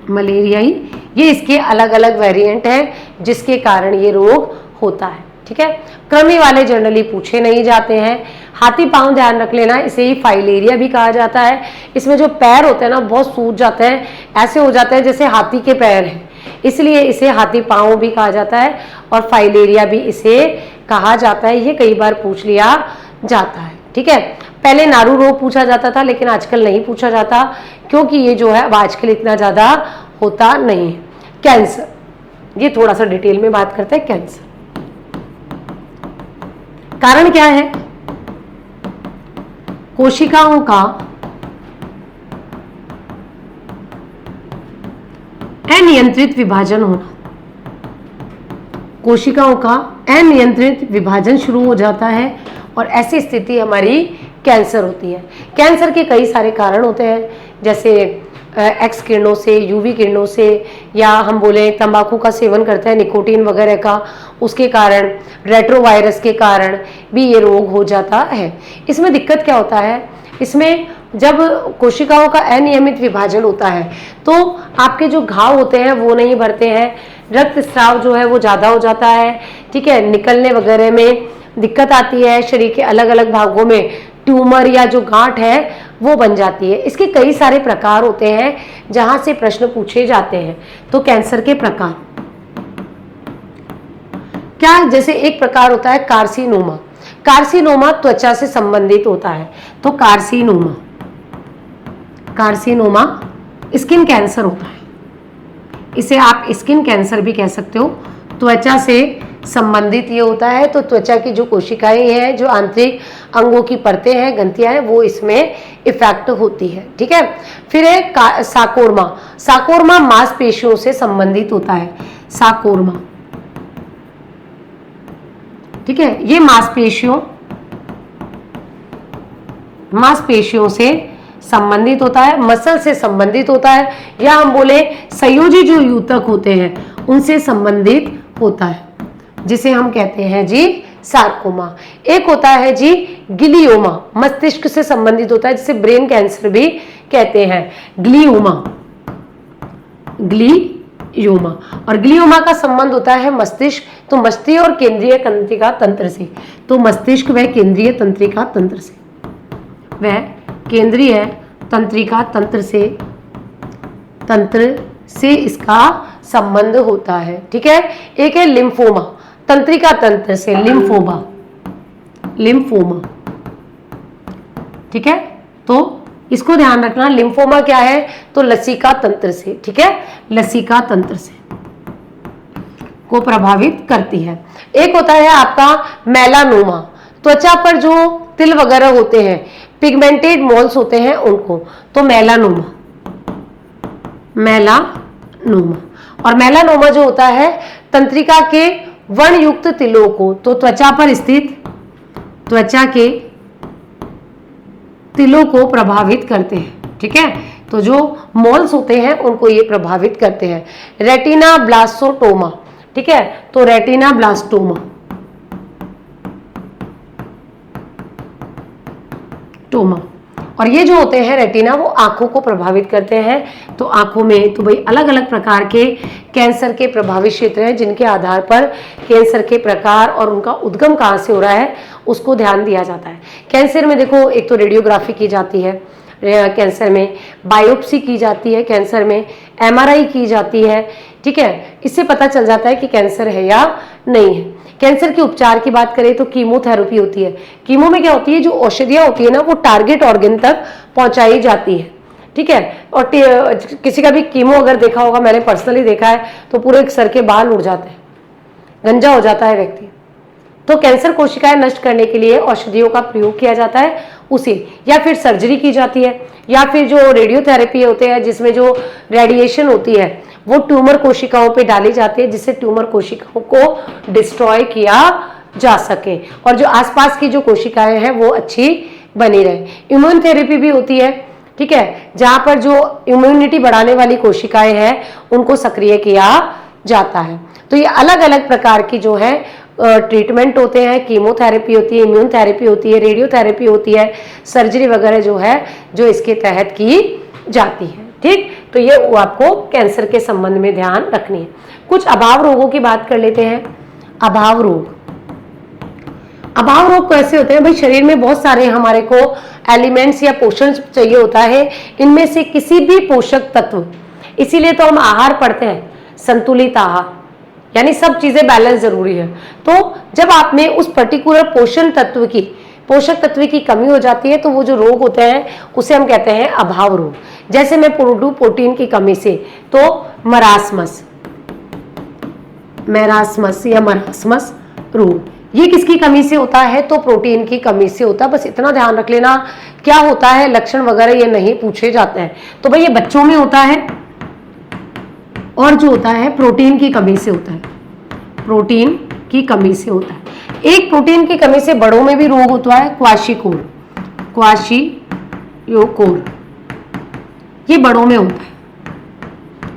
मलेरियाई, ये इसके अलग अलग वेरिएंट हैं जिसके कारण ये रोग होता है, ठीक है। कृमि वाले जनरली पूछे नहीं जाते हैं। हाथी पांव ध्यान रख लेना, इसे ही फाइलेरिया भी कहा जाता है। इसमें जो पैर होते हैं ना बहुत सूज जाते हैं, ऐसे हो जाते हैं जैसे हाथी के पैर हैं, इसलिए इसे हाथी पांव भी कहा जाता है, और फाइलेरिया भी इसे कहा जाता है। ये कई बार पूछ लिया जाता है, ठीक है। पहले नारू रोग पूछा जाता था, लेकिन आजकल नहीं पूछा जाता, क्योंकि ये जो है अब आजकल इतना ज़्यादा होता नहीं है। कैंसर, ये थोड़ा सा डिटेल में बात करते हैं। कैंसर कारण क्या है, कोशिकाओं का अनियंत्रित विभाजन होना, कोशिकाओं का अनियंत्रित विभाजन शुरू हो जाता है, और ऐसी स्थिति हमारी कैंसर होती है। कैंसर के कई सारे कारण होते हैं, जैसे एक्स किरणों से, यूवी किरणों से, या हम बोले तंबाकू का सेवन करते हैं, निकोटीन वगैरह का, उसके कारण, रेट्रोवायरस के कारण भी ये रोग हो जाता है। इसमें दिक्कत क्या होता है, इसमें जब कोशिकाओं का अनियमित विभाजन होता है तो आपके जो घाव होते हैं वो नहीं भरते हैं, रक्तस्राव जो है वो ज़्यादा हो जाता है, ठीक है, निकलने वगैरह में दिक्कत आती है, शरीर के अलग अलग भागों में ट्यूमर या जो गांठ है वो बन जाती है। इसके कई सारे प्रकार होते हैं जहां से प्रश्न पूछे जाते हैं। तो कैंसर के प्रकार क्या, जैसे एक प्रकार होता है कार्सिनोमा, कार्सिनोमा त्वचा से संबंधित होता है, तो कार्सिनोमा, कार्सिनोमा स्किन कैंसर होता है, इसे आप स्किन कैंसर भी कह सकते हो, त्वचा से संबंधित ये होता है। तो त्वचा की जो कोशिकाएं हैं, जो आंतरिक अंगों की परतें हैं, ग्रंथियां हैं, वो इसमें इफेक्ट होती है, ठीक है। फिर है साकोरमा, साकोरमा मांसपेशियों से संबंधित होता है, साकोरमा, ठीक है, ये मांसपेशियों से संबंधित होता है, मसल से संबंधित होता है, या हम बोले संयोजी जो यूतक होते हैं उनसे संबंधित होता है, जिसे हम कहते हैं जी सार्कोमा। एक होता है जी ग्लियोमा, मस्तिष्क से संबंधित होता है, जिसे ब्रेन कैंसर भी कहते हैं, ग्लियोमा। और ग्लियोमा का संबंध होता है मस्तिष्क, तो मस्तिष्क और केंद्रीय तंत्रिका तंत्र से, तो मस्तिष्क व केंद्रीय तंत्रिका तंत्र से, वह केंद्रीय तंत्रिका तंत्र से इसका संबंध होता है। ठीक है, एक है लिम्फोमा, तंत्रिका तंत्र से, लिम्फोमा। ठीक है, तो इसको ध्यान रखना, लिम्फोमा क्या है, तो लसिका तंत्र से, ठीक है, लसिका तंत्र से को प्रभावित करती है। एक होता है आपका मेलानोमा, त्वचा पर जो तिल वगैरह होते हैं, पिगमेंटेड मोल्स होते हैं उनको, तो मेलानोमा। और मेलानोमा जो होता है तंत्रिका के वर्णयुक्त तिलों को, तो त्वचा पर स्थित त्वचा के तिलों को प्रभावित करते हैं। ठीक है, तो जो मोल्स होते हैं उनको ये प्रभावित करते हैं। रेटिना ब्लास्टोमा, ठीक है, तो रेटिना ब्लास्टोमा और ये जो होते हैं रेटिना, वो आंखों को प्रभावित करते हैं। तो आंखों में तो भाई अलग अलग प्रकार के कैंसर के प्रभावित क्षेत्र हैं, जिनके आधार पर कैंसर के प्रकार और उनका उद्गम कहाँ से हो रहा है उसको ध्यान दिया जाता है। कैंसर में देखो, एक तो रेडियोग्राफी की जाती है, कैंसर में बायोप्सी की जाती है, कैंसर में MRI की जाती है। ठीक है, इससे पता चल जाता है कि कैंसर है या नहीं है। कैंसर के उपचार की बात करें तो कीमोथेरेपी होती है। कीमो में क्या होती है, जो औषधियाँ होती है ना, वो टारगेट ऑर्गन तक पहुंचाई जाती है। ठीक है, और किसी का भी कीमो अगर देखा होगा, मैंने पर्सनली देखा है, तो पूरे सर के बाल उड़ जाते हैं, गंजा हो जाता है व्यक्ति। तो कैंसर कोशिकाएं नष्ट करने के लिए औषधियों का प्रयोग किया जाता है उसे, या फिर सर्जरी की जाती है, या फिर जो रेडियोथेरेपी होते हैं जिसमें जो रेडिएशन होती है वो ट्यूमर कोशिकाओं पे डाली जाती है, जिससे ट्यूमर कोशिकाओं को डिस्ट्रॉय किया जा सके और जो आसपास की जो कोशिकाएं हैं वो अच्छी बनी रहे। इम्यून थेरेपी भी होती है। ठीक है, जहां पर जो इम्यूनिटी बढ़ाने वाली कोशिकाएं हैं उनको सक्रिय किया जाता है। तो ये अलग अलग प्रकार की जो है ट्रीटमेंट होते हैं। कीमोथेरेपी होती है, इम्यून थेरेपी होती है, रेडियोथेरेपी होती है, सर्जरी वगैरह जो है जो इसके तहत की जाती है। ठीक, तो ये वो आपको कैंसर के संबंध में ध्यान रखनी है। कुछ अभाव रोगों की बात कर लेते हैं। अभाव रोग कैसे होते हैं भाई? शरीर में बहुत सारे हमारे को एलिमेंट्स या पोषण चाहिए होता है, इनमें से किसी भी पोषक तत्व, इसीलिए तो हम आहार पढ़ते हैं, संतुलित आहार, यानी सब चीजें बैलेंस जरूरी है। तो जब आप में उस पर्टिकुलर पोषक तत्व की कमी हो जाती है तो वो जो रोग होते हैं उसे हम कहते हैं अभाव रोग। जैसे मैं प्रोटीन की कमी से, तो मरासमस या मरासमस रोग, ये किसकी कमी से होता है? तो प्रोटीन की कमी से होता है। बस इतना ध्यान रख लेना, क्या होता है, लक्षण वगैरह ये नहीं पूछे जाते हैं। तो भाई ये बच्चों में होता है और जो होता है प्रोटीन की कमी से होता है, प्रोटीन की कमी से होता है। एक प्रोटीन की कमी से बड़ों में भी रोग होता है, क्वाशियोकोर, ये बड़ों में होता है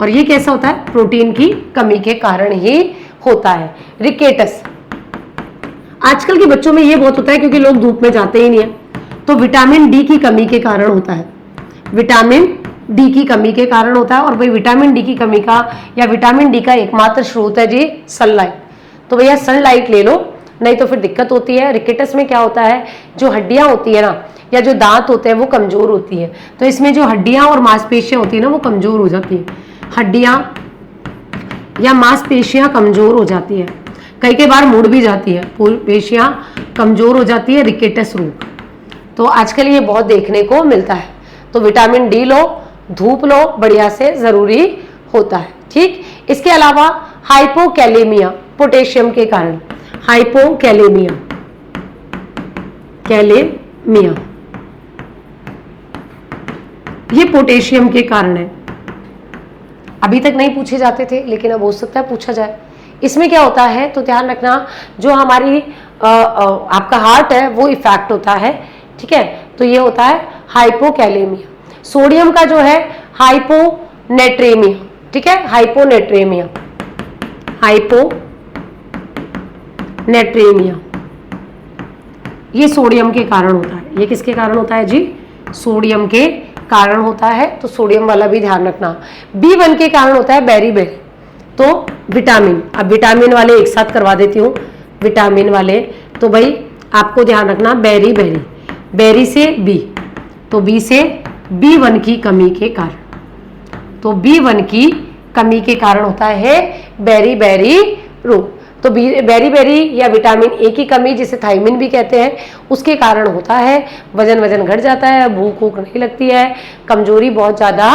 और ये कैसा होता है? प्रोटीन की कमी के कारण ही होता है। रिकेटस, आजकल के बच्चों में ये बहुत होता है क्योंकि लोग धूप में जाते ही नहीं है, तो विटामिन डी की कमी के कारण होता है। विटामिन डी की कमी के कारण होता है। और भाई विटामिन डी की कमी का या विटामिन डी का एकमात्र स्रोत है जी सनलाइट, तो भैया सनलाइट ले लो, नहीं तो फिर दिक्कत होती है। रिकेटस में क्या होता है, जो हड्डियां होती है ना या जो दांत होते हैं वो कमजोर होती है, तो इसमें जो हड्डियां और मांसपेशियां होती है ना वो कमजोर हो जाती है। हड्डियां या मांसपेशियां कमजोर हो जाती है, कई बार मुड़ भी जाती है, पेशियां कमजोर हो जाती है, रिकेटस रोग। तो आजकल ये बहुत देखने को मिलता है। तो विटामिन डी लो, धूप लो, बढ़िया से जरूरी होता है। ठीक, इसके अलावा हाइपोकैलेमिया, पोटेशियम के कारण, हाइपोकैलेमिया ये पोटेशियम के कारण है। अभी तक नहीं पूछे जाते थे लेकिन अब हो सकता है पूछा जाए। इसमें क्या होता है तो ध्यान रखना, जो हमारी आपका हार्ट है वो इफेक्ट होता है, ठीक है। तो ये होता है हाइपोकैलेमिया। सोडियम का जो है हाइपोनेट्रेमिया, ठीक है, हाइपोनेट्रेमिया, हाइपोनेट्रेमिया, ये सोडियम के कारण होता है। ये किसके कारण होता है जी? सोडियम के कारण होता है, तो सोडियम वाला भी ध्यान रखना। B1 के कारण होता है बेरी बेरी, तो विटामिन, अब विटामिन वाले एक साथ करवा देती हूँ, विटामिन वाले, तो भाई आपको ध्यान रखना बेरी बेरी, बेरी से B, तो B से B1 की कमी के कारण, तो B1 की कमी के कारण होता है बेरी बेरी रोग। तो बेरी बेरी या विटामिन ए की कमी, जिसे थायमिन भी कहते हैं, उसके कारण होता है वजन घट जाता है, भूख भूख नहीं लगती है, कमजोरी बहुत ज़्यादा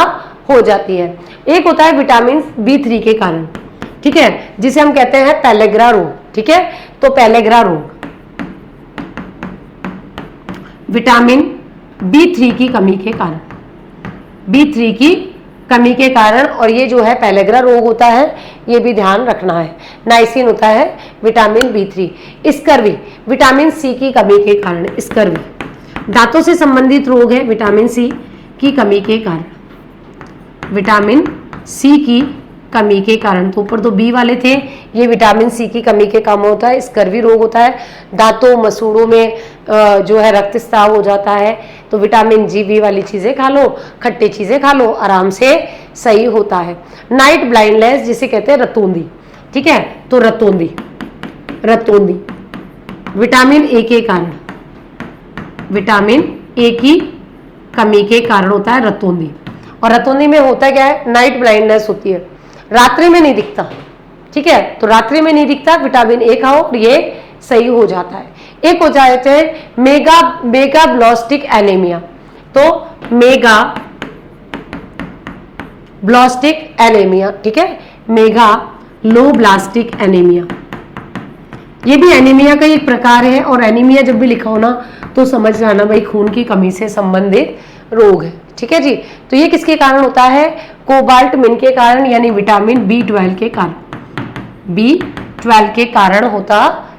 हो जाती है। एक होता है विटामिन B3 के कारण, ठीक है, जिसे हम कहते हैं पेलेग्रा रोग, ठीक है। तो पेलेग्रा रोग विटामिन B3 की कमी के कारण, B3 की कमी के कारण, और ये जो है पेलेग्रा रोग होता है, ये भी ध्यान रखना है। नाइसिन होता है vitamin B3। Scurvy vitamin C की कमी के कारण, स्कर्वी दांतों से संबंधित रोग है विटामिन C की कमी के कारण, विटामिन C की कमी के कारण। तो ऊपर तो B वाले थे, ये विटामिन C की कमी के काम होता है, स्कर्वी रोग होता है। दांतों मसूड़ों में जो है रक्तस्राव हो जाता है, तो विटामिन G, B वाली चीज़ें खा लो, खट्टी चीज़ें खा लो, आराम से सही होता है। नाइट ब्लाइंडनेस जिसे कहते हैं रतौंधी, ठीक है, तो रतौंधी, रतौंधी विटामिन A के कारण, विटामिन A की कमी के कारण होता है रतौंधी। और रतौंधी में होता क्या है? नाइट ब्लाइंडनेस होती है, रात्रि में नहीं दिखता, ठीक है, तो रात्रि में नहीं दिखता, विटामिन A खाओ, ये सही हो जाता है। एक हो जाते हैं मेगा ब्लास्टिक एनीमिया, तो मेगा ब्लास्टिक एनीमिया, ठीक है, मेगा लो ब्लास्टिक एनीमिया, ये भी एनीमिया का एक प्रकार है। और एनीमिया जब भी लिखा हो ना तो समझ जाना भाई खून की कमी से संबंधित रोग है, ठीक है जी। तो ये किसके कारण होता है? कोबाल्ट मिन के कारण, यानी विटामिन B12 के कारण, B12 के कारण होता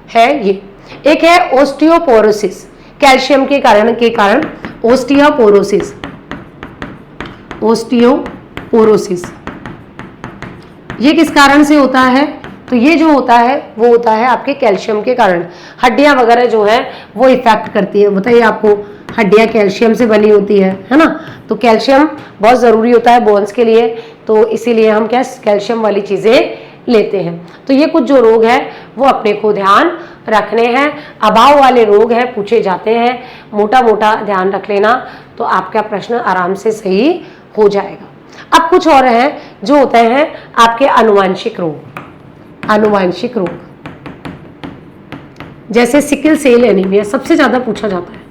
है ये। एक है ओस्टियोपोरोसिस, कैल्शियम के कारण ओस्टियोपोरोसिस, ओस्टियोपोरोसिस ये किस कारण से होता है? तो ये जो होता है वो होता है आपके कैल्शियम के कारण। हड्डियां वगैरह जो है वो इफेक्ट करती है, बताइए आपको, हड्डियां कैल्शियम से बनी होती है ना, तो कैल्शियम बहुत ज़रूरी होता है बोन्स के लिए, तो इसीलिए हम क्या कैल्शियम वाली चीज़ें लेते हैं। तो ये कुछ जो रोग है वो अपने को ध्यान रखने हैं, अभाव वाले रोग हैं पूछे जाते हैं, मोटा मोटा ध्यान रख लेना, तो आपका प्रश्न आराम से सही हो जाएगा। अब कुछ और हैं जो होते हैं आपके अनुवांशिक रोग, अनुवांशिक रोग जैसे सिकल सेल एनीमिया, सबसे ज्यादा पूछा जाता है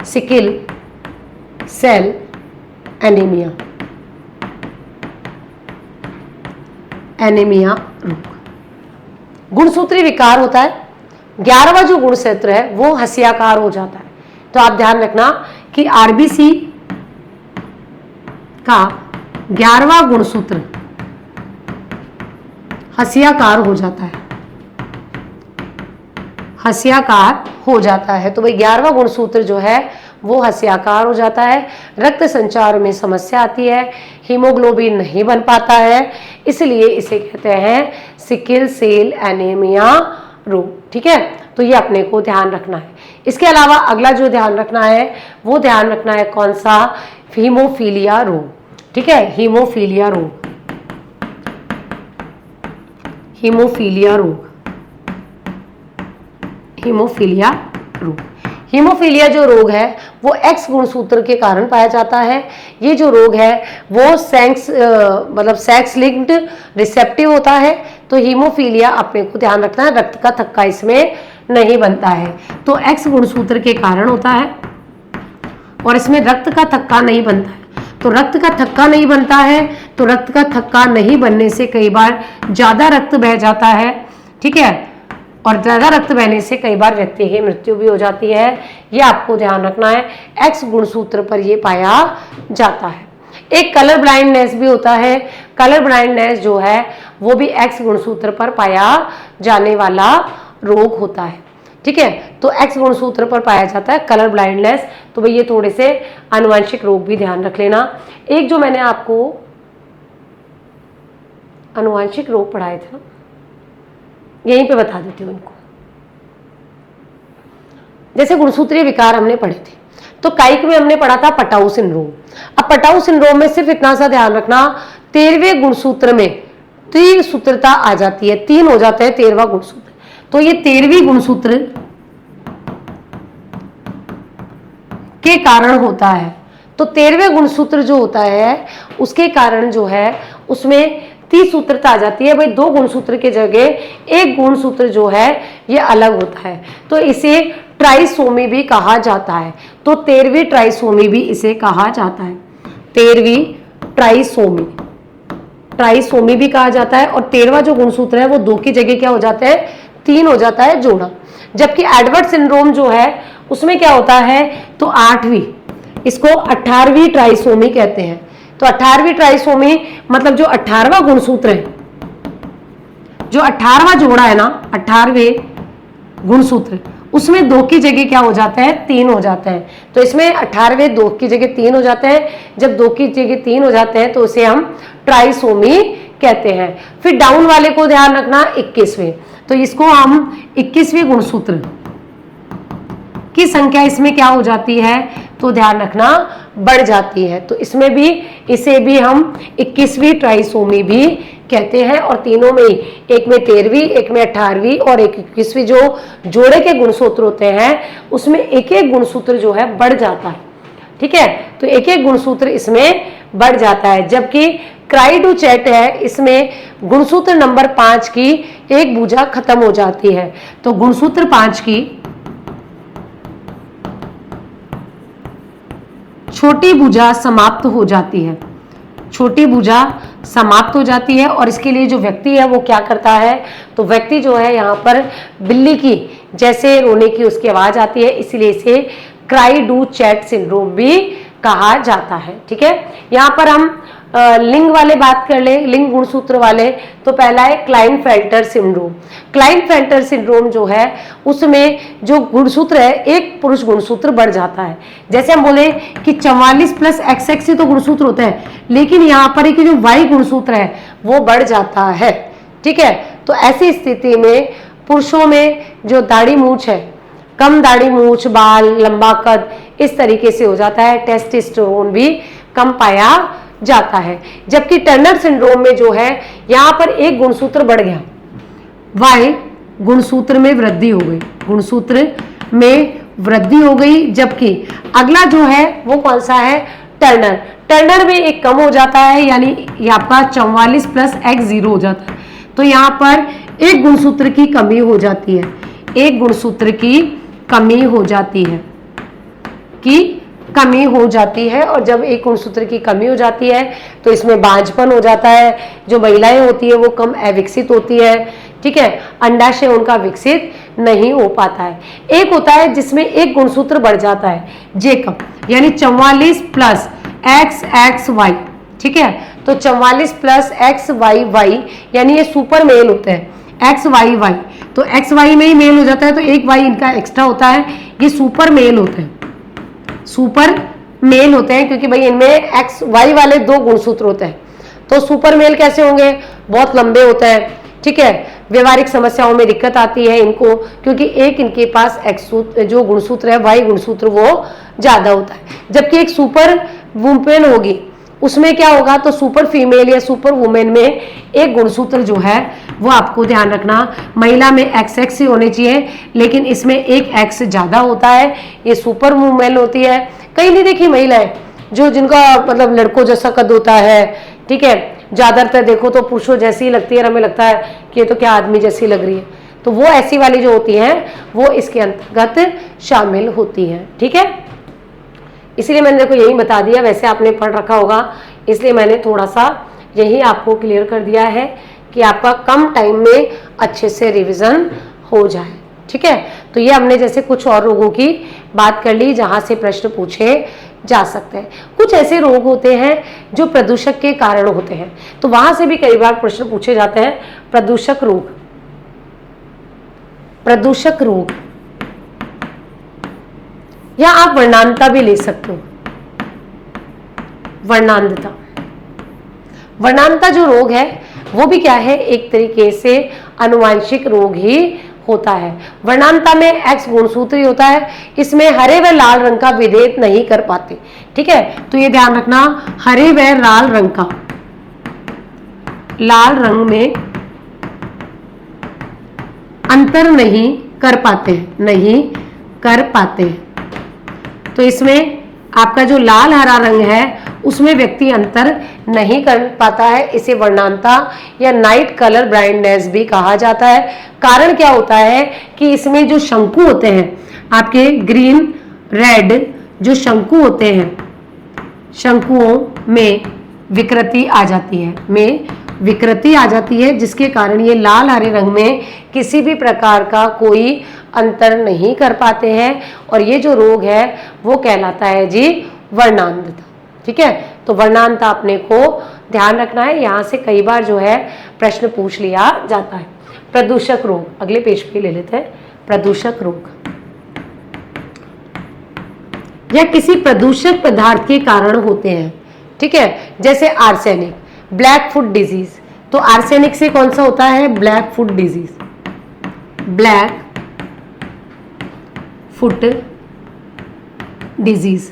सिकल सेल एनीमिया, एनीमिया रोग। गुणसूत्री विकार होता है, 11वां जो गुणसूत्र है वो हसियाकार हो जाता है, तो आप ध्यान रखना कि आरबीसी का 11वां गुणसूत्र हसियाकार हो जाता है, हसियाकार हो जाता है। तो भाई 11वां गुणसूत्र जो है वो हसियाकार हो जाता है, रक्त संचार में समस्या आती है, हीमोग्लोबिन नहीं बन पाता है, इसलिए इसे कहते हैं सिकल सेल एनीमिया रोग, ठीक है। तो ये अपने को ध्यान रखना है। इसके अलावा अगला जो ध्यान रखना है वो ध्यान रखना है कौन सा? हीमोफीलिया रोग, ठीक है, हीमोफीलिया रोग, हीमोफीलिया रोग, हीमोफीलिया रोग। हीमोफीलिया जो रोग है वो एक्स गुणसूत्र के कारण पाया जाता है। ये जो रोग है वो सेक्स लिंक्ड रिसेप्टिव होता है, तो हीमोफीलिया अपने को ध्यान रखना है, रक्त का थक्का इसमें नहीं बनता है, तो एक्स गुणसूत्र के कारण होता है और इसमें रक्त का थक्का नहीं बनता है। तो रक्त का थक्का नहीं बनता है, तो रक्त का थक्का नहीं बनने से कई बार ज्यादा रक्त बह जाता है, ठीक है, और ज्यादा रक्त बहने से कई बार व्यक्ति की मृत्यु भी हो जाती है। ये आपको ध्यान रखना है, एक्स गुणसूत्र पर ये पाया जाता है। एक कलर ब्लाइंडनेस भी होता है, कलर ब्लाइंडनेस जो है वो भी एक्स गुणसूत्र पर पाया जाने वाला रोग होता है। ठीक है। तो एक्स गुणसूत्र पर पाया जाता है कलर ब्लाइंडनेस। तो भाई ये थोड़े से आनुवंशिक रोग भी ध्यान रख लेना। एक जो मैंने आपको आनुवंशिक रोग पढ़ाए थे ना, यहीं पे बता देती हूँ इनको। जैसे गुणसूत्रीय विकार हमने पढ़े थे, तो कायिक में हमने पढ़ा था पटाऊ सिंड्रोम। अब पटाऊ सिंड्रोम में सिर्फ इतना सा ध्यान रखना, 13वें गुणसूत्र में त्रिसूत्रता आ जाती है, 3 हो जाता है 13वां गुणसूत्र। तो ये 13वीं गुणसूत्र के कारण होता है। तो 13वें गुणसूत्र जो होता है उसके कारण जो है उसमें त्रिसूत्रता आ जाती है। भाई 2 गुणसूत्र के जगह 1 गुणसूत्र जो है ये अलग होता है, तो इसे ट्राइसोमी भी कहा जाता है। तो 13वीं ट्राइसोमी भी इसे कहा जाता है, 13वीं ट्राइसोमी, ट्राइसोमी भी कहा जाता है। और 13वां जो गुणसूत्र है वो 2 की जगह क्या हो जाता है, 3 हो जाता है, जोड़ा। जबकि एडवर्ड सिंड्रोम जो है उसमें क्या होता है, तो 8वीं, इसको 18वीं ट्राइसोमी कहते हैं। तो 18वीं ट्राइसोमी मतलब जो 18वां गुणसूत्र है, जो 18वां जोड़ा है ना, 18वें गुणसूत्र, उसमें 2 की जगह क्या हो जाता है, 3 हो जाता है। तो इसमें 18वें 2 की जगह 3 हो जाते हैं। जब 2 की जगह 3 हो जाते हैं तो उसे हम ट्राइसोमी कहते हैं। फिर डाउन वाले को ध्यान रखना, 21वें, तो इसको हम 21वें गुणसूत्र की संख्या इसमें क्या हो जाती है, तो ध्यान रखना बढ़ जाती है। तो इसमें भी, इसे भी हम 21वीं ट्राइसोमी भी कहते हैं। और तीनों में ही, एक में 13वीं, एक में 18वीं और एक 21वीं, जो जोड़े के गुणसूत्र होते हैं उसमें एक एक गुणसूत्र जो है बढ़ जाता है। ठीक है, तो एक एक गुणसूत्र इसमें बढ़ जाता है। जबकि क्राइडोचैट है, इसमें गुणसूत्र नंबर 5 की एक भुजा खत्म हो जाती है। तो गुणसूत्र 5 की छोटी भुजा समाप्त हो जाती है, छोटी भुजा समाप्त हो जाती है। और इसके लिए जो व्यक्ति है वो क्या करता है, तो व्यक्ति जो है यहाँ पर बिल्ली की जैसे रोने की उसकी आवाज आती है, इसलिए इसे क्राइडोचैट सिंड्रोम भी कहा जाता है। ठीक है, यहाँ पर हम लिंग वाले बात कर ले, लिंग गुणसूत्र वाले। तो पहला है क्लाइनफेल्टर सिंड्रोम। क्लाइनफेल्टर सिंड्रोम जो है उसमें जो गुणसूत्र है, एक पुरुष गुणसूत्र बढ़ जाता है। जैसे हम बोले कि 44 प्लस XX ही तो गुणसूत्र होता है, लेकिन यहाँ पर एक जो Y गुणसूत्र है वो बढ़ जाता है। ठीक है, तो ऐसी स्थिति में पुरुषों में जो दाढ़ी मूछ है, कम दाढ़ी मूछ, बाल, लंबा कद, इस तरीके से हो जाता है। टेस्टोस्टेरोन भी कम पाया जाता है। जबकि टर्नर सिंड्रोम में जो है यहाँ पर एक गुणसूत्र बढ़ गया, Y गुणसूत्र में वृद्धि हो गई, गुणसूत्र में वृद्धि हो गई। जबकि अगला जो है वो कौन सा है, टर्नर। टर्नर में एक कम हो जाता है, यानी ये आपका 44 प्लस X 0 हो जाता है। तो यहाँ पर एक गुणसूत्र की कमी हो जाती है, एक गुणसूत्र की कमी हो जाती है, कि कमी हो जाती है। और जब एक गुणसूत्र की कमी हो जाती है तो इसमें बांझपन हो जाता है। जो महिलाएं होती है वो कम अविकसित होती है। ठीक है, अंडाशय उनका विकसित नहीं हो पाता है। एक होता है जिसमें एक गुणसूत्र बढ़ जाता है, जेकब, यानी 44 प्लस XXY। ठीक है, तो 44 प्लस XYY, यानी ये सुपर मेल होते हैं, XYY। तो XY में ही मेल हो जाता है, तो एक Y इनका एक्स्ट्रा होता है, ये सुपर मेल होते हैं, सुपर मेल होते हैं, क्योंकि भाई इनमें XY वाले 2 गुणसूत्र होते हैं। तो सुपर मेल कैसे होंगे, बहुत लंबे होते हैं। ठीक है, व्यवहारिक समस्याओं में दिक्कत आती है इनको, क्योंकि एक इनके पास जो गुणसूत्र है Y गुणसूत्र वो ज्यादा होता है। जबकि एक सुपर वुमेन होगी, उसमें क्या होगा, तो सुपर फीमेल या सुपर वुमेन में एक गुणसूत्र जो है वो आपको ध्यान रखना, महिला में XX ही होने चाहिए, लेकिन इसमें एक X ज्यादा होता है, ये सुपर वुमेन होती है। कई नहीं देखी महिलाएं जो जिनका मतलब लड़कों जैसा कद होता है। ठीक है, ज्यादातर देखो तो पुरुषों जैसी लगती है, हमें लगता है कि ये तो क्या आदमी जैसी लग रही है। तो वो ऐसी वाली जो होती हैं वो इसके अंतर्गत शामिल होती हैं। ठीक है, इसलिए मैंने देखो यही बता दिया, वैसे आपने पढ़ रखा होगा, इसलिए मैंने थोड़ा सा यही आपको क्लियर कर दिया है कि आपका कम टाइम में अच्छे से रिवीजन हो जाए। ठीक है, तो ये हमने जैसे कुछ और रोगों की बात कर ली जहां से प्रश्न पूछे जा सकते हैं। कुछ ऐसे रोग होते हैं जो प्रदूषक के कारण होते हैं, तो वहां से भी कई बार प्रश्न पूछे जाते हैं। प्रदूषक रोग, प्रदूषक रोग या आप वर्णांतता भी ले सकते हो। वर्णांतता, वर्णांतता जो रोग है वो भी क्या है, एक तरीके से अनुवांशिक रोग ही होता है। वर्णांतता में एक्स गुणसूत्री होता है, इसमें हरे व लाल रंग का विभेद नहीं कर पाते। ठीक है, तो ये ध्यान रखना, हरे व लाल रंग का, लाल रंग में अंतर नहीं कर पाते, नहीं कर पाते। तो इसमें आपका जो लाल हरा रंग है उसमें व्यक्ति अंतर नहीं कर पाता है, इसे वर्णांतता या नाइट कलर ब्लाइंडनेस भी कहा जाता है। कारण क्या होता है कि इसमें जो शंकु होते हैं, आपके ग्रीन रेड जो शंकु होते हैं, शंकुओं में विकृति आ जाती है, में विकृति आ जाती है, जिसके कारण ये लाल हरे रंग में किसी भी प्रकार का कोई अंतर नहीं कर पाते हैं, और ये जो रोग है वो कहलाता है जी वर्णांतता। ठीक है, तो वर्णांतता अपने को ध्यान रखना है, यहाँ से कई बार जो है प्रश्न पूछ लिया जाता है। प्रदूषक रोग, अगले पेज पे ले लेते हैं। प्रदूषक रोग या किसी प्रदूषक पदार्थ के कारण होते हैं। ठीक है, जैसे आर्सेनिक, ब्लैक फुट डिजीज, तो आर्सेनिक से कौन सा होता है, black foot disease, black foot disease,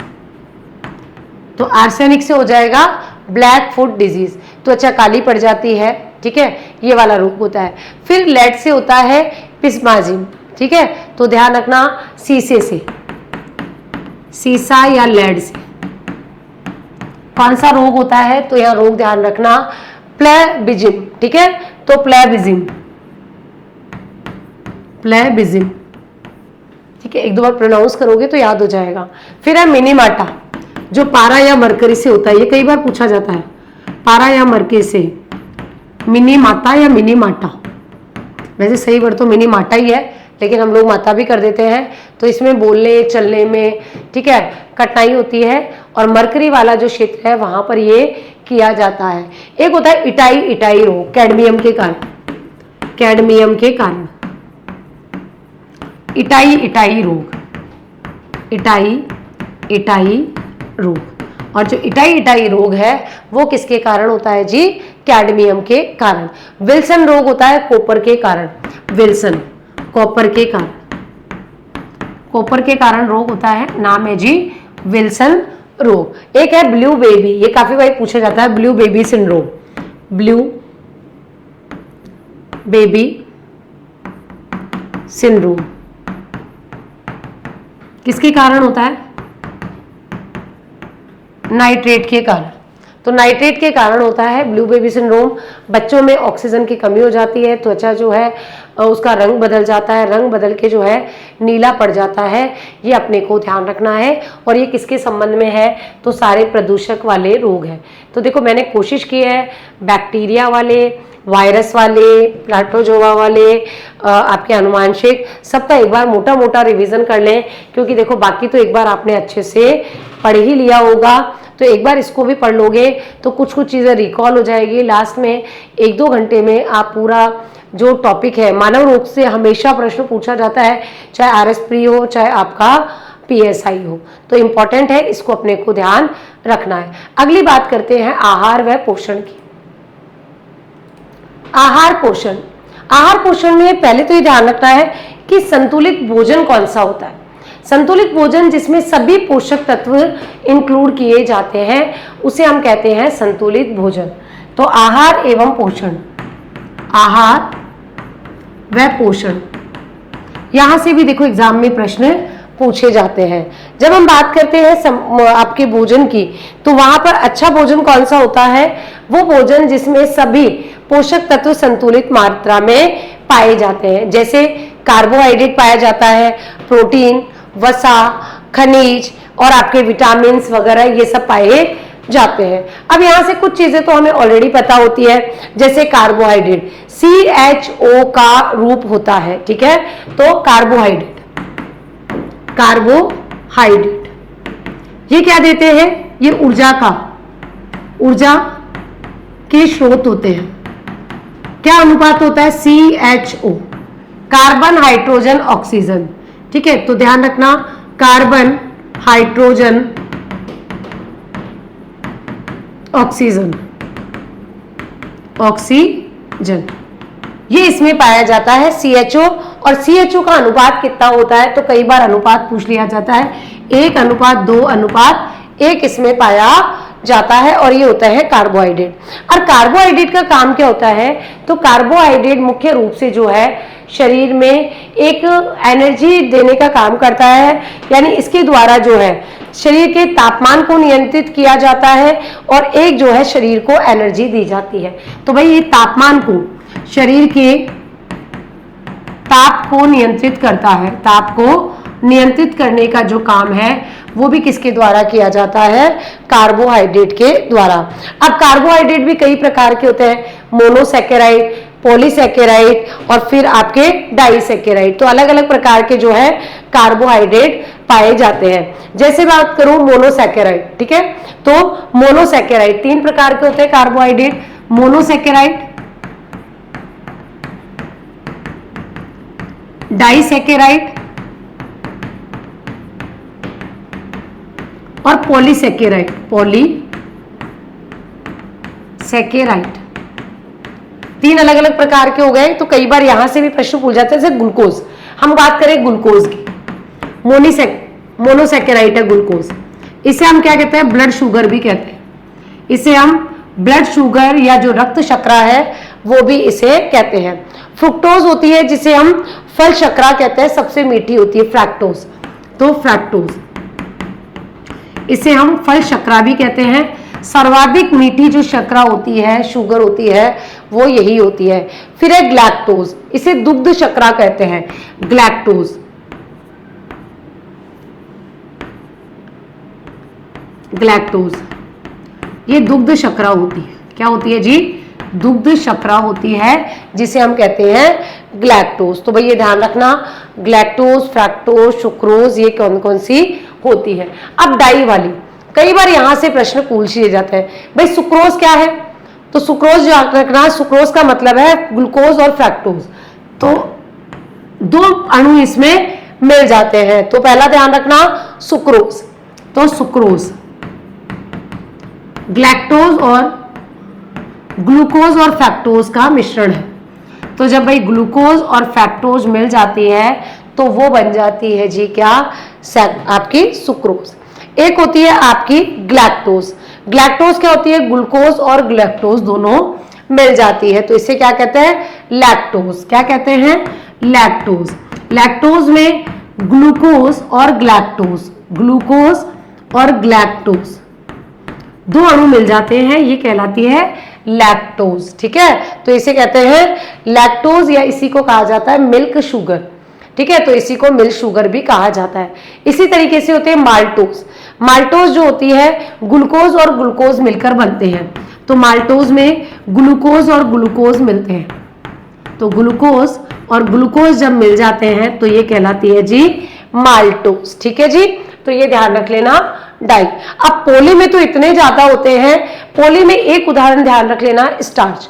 तो आर्सेनिक से हो जाएगा ब्लैक फुट डिजीज, त्वचा काली पड़ जाती है। ठीक है, ये वाला रोग होता है। फिर लेड से होता है पिस्माजिन। ठीक है, तो ध्यान रखना, शीशे से, शीशा या लेड से कौन सा रोग होता है, तो यह रोग ध्यान रखना प्लेबिजिम। ठीक है, तो प्लेबिजिम, प्लेबिजिम। ठीक है, एक दो बार प्रोनाउंस करोगे तो याद हो जाएगा। फिर है मिनीमाटा, जो पारा या मरकरी से होता है, ये कई बार पूछा जाता है, पारा या मरकरी से, मिनीमाता या मिनीमाटा। वैसे सही वर्ड तो मिनीमाटा ही है, लेकिन हम लोग माता भी कर देते हैं, तो इसमें बोलने चलने में ठीक है कठिनाई होती है, और मरकरी वाला जो क्षेत्र है वहां पर ये किया जाता है। एक होता है इटाई, इटाई रोग, कैडमियम के कारण, कैडमियम के कारण इटाई, इटाई रोग, इटाई, इटाई रोग। और जो इटाई इटाई रोग है वो किसके कारण होता है जी, कैडमियम के कारण। विल्सन रोग होता है कॉपर के कारण, विल्सन, कॉपर के कारण, कॉपर के कारण रोग होता है, नाम है जी विल्सन रोग। एक है ब्लू बेबी, ये काफी बार पूछा जाता है, blue baby syndrome, blue baby syndrome किसके कारण होता है, नाइट्रेट के कारण। तो नाइट्रेट के कारण होता है ब्लू बेबी सिंड्रोम। बच्चों में ऑक्सीजन की कमी हो जाती है, त्वचा जो है उसका रंग बदल जाता है, रंग बदल के जो है नीला पड़ जाता है, ये अपने को ध्यान रखना है। और ये किसके संबंध में है, तो सारे प्रदूषक वाले रोग हैं। तो देखो मैंने कोशिश की है बैक्टीरिया वाले, वायरस वाले, प्लाटोजोआ वाले, आपके अनुवांशिक, सबका एक बार मोटा मोटा रिवीजन कर लें, क्योंकि देखो बाकी तो एक बार आपने अच्छे से पढ़ ही लिया होगा, तो एक बार इसको भी पढ़ लोगे तो कुछ कुछ चीज़ें रिकॉल हो जाएगी। लास्ट में 1-2 घंटे में आप पूरा जो टॉपिक है, मानव रोग से हमेशा प्रश्न पूछा जाता है, चाहे आरएस प्री हो चाहे आपका पीएसआई हो, तो इम्पॉर्टेंट है, इसको अपने को ध्यान रखना है। अगली बात करते हैं आहार व पोषण की। आहार पोषण, आहार पोषण में पहले तो ये ध्यान रखना है कि संतुलित भोजन कौन सा होता है। संतुलित भोजन जिसमें सभी पोषक तत्व इंक्लूड किए जाते हैं उसे हम कहते हैं संतुलित भोजन। तो आहार एवं पोषण, आहार व पोषण, यहां से भी देखो एग्जाम में प्रश्न पूछे जाते हैं। जब हम बात करते हैं आपके भोजन की, तो वहां पर अच्छा भोजन कौन सा होता है, वो भोजन जिसमें सभी पोषक तत्व संतुलित मात्रा में पाए जाते हैं। जैसे कार्बोहाइड्रेट पाया जाता है, प्रोटीन, वसा, खनिज और आपके विटामिन वगैरह ये सब पाए जाते हैं। अब यहाँ से कुछ चीजें तो हमें ऑलरेडी पता होती है, जैसे कार्बोहाइड्रेट CHO का रूप होता है। ठीक है, तो कार्बोहाइड्रेट, कार्बोहाइड्रेट ये क्या देते हैं, ये ऊर्जा के स्रोत होते हैं। क्या अनुपात होता है, CHO, कार्बन हाइड्रोजन ऑक्सीजन। ठीक है, तो ध्यान रखना कार्बन हाइड्रोजन, ऑक्सीजन, ऑक्सीजन, ये इसमें पाया जाता है CHO। और CHO का अनुपात कितना होता है, तो कई बार अनुपात पूछ लिया जाता है, 1:2:1 इसमें पाया जाता है, और ये होता है कार्बोहाइड्रेट। और कार्बोहाइड्रेट का काम क्या होता है, तो कार्बोहाइड्रेट मुख्य रूप से जो है शरीर में एक एनर्जी देने का काम करता है, यानी इसके द्वारा जो है शरीर के तापमान को नियंत्रित किया जाता है, और एक जो है शरीर को एनर्जी दी जाती है। तो भाई ये तापमान को, शरीर के ताप को नियंत्रित करता है, ताप को नियंत्रित करने का जो काम है वो भी किसके द्वारा किया जाता है, कार्बोहाइड्रेट के द्वारा। अब कार्बोहाइड्रेट भी कई प्रकार के होते हैं, मोनोसैकेराइड, पॉलीसैकेराइड और फिर आपके डाइसैकेराइड। तो अलग अलग प्रकार के जो है कार्बोहाइड्रेट पाए जाते हैं। जैसे बात करूं मोनोसैकेराइड, ठीक है, तो मोनोसैकेराइड 3 प्रकार के होते हैं कार्बोहाइड्रेट, मोनोसैकेराइड, डाइसैकेराइड और पॉलीसैकेराइड, पॉलीसैकेराइड 3 अलग अलग प्रकार के हो गए। तो कई बार यहां से भी प्रश्न पूछ जाते हैं, जैसे ग्लूकोज, हम बात करें ग्लूकोज की, मोनोसैकेराइड है ग्लूकोज, इसे हम क्या कहते हैं, ब्लड शुगर भी कहते हैं, इसे हम ब्लड शुगर या जो रक्त शर्करा है वो भी इसे कहते हैं। फ्रुक्टोज होती है जिसे हम फल शर्करा कहते हैं, सबसे मीठी होती है फ्रैक्टोज, तो फ्रैक्टोज इसे हम फल शर्करा भी कहते हैं। सर्वाधिक मीठी जो शर्करा होती है, शुगर होती है, वो यही होती है। फिर है ग्लैक्टोज, इसे दुग्ध शर्करा कहते हैं, ग्लैक्टोज, ग्लैक्टोज ये दुग्ध शर्करा होती है, क्या होती है जी, दुग्ध शर्करा होती है जिसे हम कहते हैं ग्लैक्टोज। तो भाई ये ध्यान रखना, ग्लैक्टोज, फ्रैक्टोज, सुक्रोज ये कौन कौन सी होती है। अब डाई वाली, कई बार यहां से प्रश्न पूछ लिए जाते हैं, भाई सुक्रोज क्या है, तो सुक्रोज याद रखना, सुक्रोज का मतलब है ग्लूकोज और फ्रैक्टोज, तो 2 अणु इसमें मिल जाते हैं। तो पहला ध्यान रखना सुक्रोज, तो सुक्रोज ग्लैक्टोज और ग्लूकोज और फ्रैक्टोज का मिश्रण है। तो जब भाई ग्लूकोज और फ्रैक्टोज मिल जाती है तो वो बन जाती है जी क्या, आपकी सुक्रोज। एक होती है आपकी ग्लैक्टोज, ग्लैक्टोज क्या होती है, ग्लूकोज और ग्लैक्टोज दोनों मिल जाती है, तो इसे क्या कहते हैं, लैक्टोज, क्या कहते हैं, लैक्टोज। लैक्टोज में ग्लूकोज और ग्लैक्टोज, ग्लूकोज और ग्लैक्टोज 2 अणु मिल जाते हैं, ये कहलाती है लैक्टोज, ठीक है। तो इसे कहते हैं लैक्टोज, या इसी को कहा जाता है मिल्क शुगर, ठीक है, तो इसी को मिल्क शुगर भी कहा जाता है। इसी तरीके से होते हैं माल्टोज, माल्टोज जो होती है ग्लूकोज और ग्लूकोज मिलकर बनते हैं, तो माल्टोज में ग्लूकोज और ग्लूकोज मिलते हैं, तो ग्लूकोज और ग्लूकोज जब मिल जाते हैं तो ये कहलाती है जी माल्टोज, ठीक है जी। तो ये ध्यान रख लेना डाई। अब पोली में तो इतने ज्यादा होते हैं, पोली में एक उदाहरण ध्यान रख लेना, स्टार्च,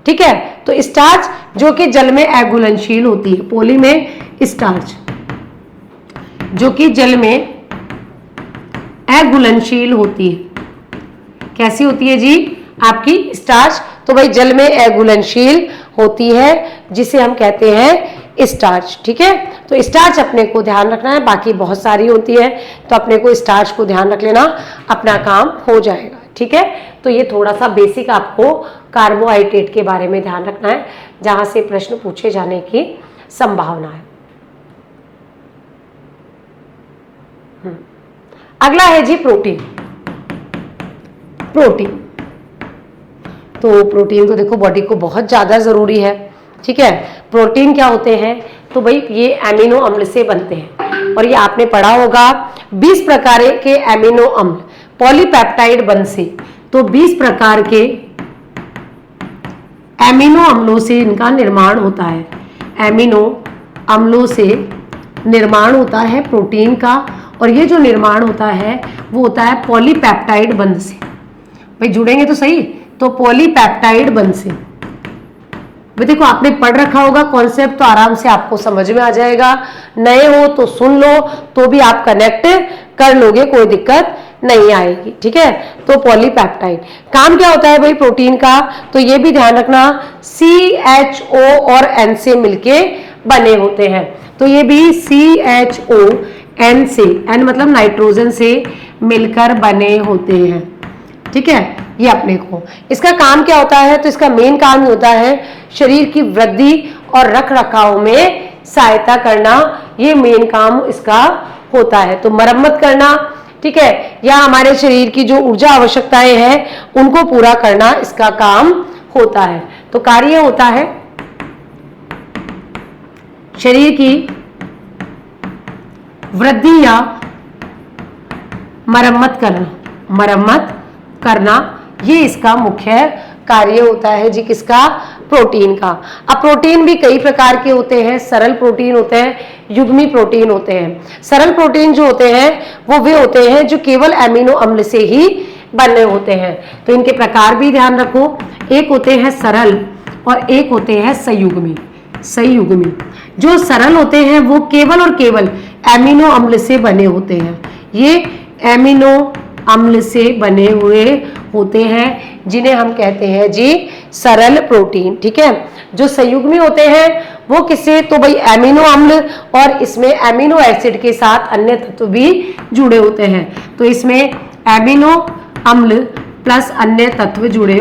ठीक है, तो स्टार्च जो कि जल में अघुलनशील होती है, पोली में स्टार्च जो कि जल में अघुलनशील होती है, कैसी होती है जी आपकी स्टार्च, तो भाई जल में अघुलनशील होती है जिसे हम कहते हैं स्टार्च, ठीक है। तो स्टार्च अपने को ध्यान रखना है, बाकी बहुत सारी होती है, तो अपने को स्टार्च को ध्यान रख लेना, अपना काम हो जाएगा, ठीक है। तो ये थोड़ा सा बेसिक आपको कार्बोहाइड्रेट के बारे में ध्यान रखना है, जहां से प्रश्न पूछे जाने की संभावना है। अगला है जी प्रोटीन। प्रोटीन, तो प्रोटीन तो देखो बॉडी को बहुत ज्यादा जरूरी है, ठीक है। प्रोटीन क्या होते हैं, तो भाई ये एमिनो अम्ल से बनते हैं, और ये आपने पढ़ा होगा 20 प्रकार के एमिनो अम्ल पॉलीपेप्टाइड बंध से, तो 20 प्रकार के एमिनो अम्लों से इनका निर्माण होता है, एमिनो अम्लों से निर्माण होता है प्रोटीन का, और ये जो निर्माण होता है वो होता है पॉलीपेप्टाइड बंध से। भाई जुड़ेंगे तो सही, तो पॉलीपेप्टाइड बंध से। भाई देखो आपने पढ़ रखा होगा कॉन्सेप्ट, तो आराम से आपको समझ में आ जाएगा, नए हो तो सुन लो तो भी आप कनेक्ट कर लोगे, कोई दिक्कत नहीं आएगी। ठीक है, तो पॉलीपेप्टाइड काम क्या होता है भाई प्रोटीन का, तो ये भी ध्यान रखना CHO और N से मिलके बने होते हैं। तो ये भी CHO N से, N मतलब नाइट्रोजन से मिलकर बने होते हैं। ठीक है, ये अपने को इसका काम क्या होता है, तो इसका मेन काम होता है शरीर की वृद्धि और रख रखाव में सहायता करना, ये मेन काम इसका होता है। तो मरम्मत करना, ठीक है, या हमारे शरीर की जो ऊर्जा आवश्यकताएं हैं उनको पूरा करना इसका काम होता है। तो कार्य होता है शरीर की वृद्धि या मरम्मत करना, ये इसका मुख्य कार्य होता है जी, किसका, प्रोटीन का। अब प्रोटीन भी कई प्रकार के होते हैं, सरल प्रोटीन होते हैं, युग्मी प्रोटीन होते हैं। सरल प्रोटीन जो होते हैं वो वे होते हैं जो केवल एमिनो अम्ल से ही बने होते हैं। तो इनके प्रकार भी ध्यान रखो, एक होते हैं सरल और एक होते हैं संयुग्मी। जो सरल होते हैं वो केवल और केवल एमिनो अम्ल से बने होते हैं, ये एमिनो अम्ल से बने हुए होते हैं जिन्हें हम कहते हैं जी सरल प्रोटीन। ठीक है, जो संयुग्मी होते हैं वो किससे, तो भाई एमिनो अम्ल और इसमें एमिनो एसिड के साथ अन्य तत्व भी जुड़े होते हैं। तो इसमें एमिनो अम्ल प्लस अन्य तत्व जुड़े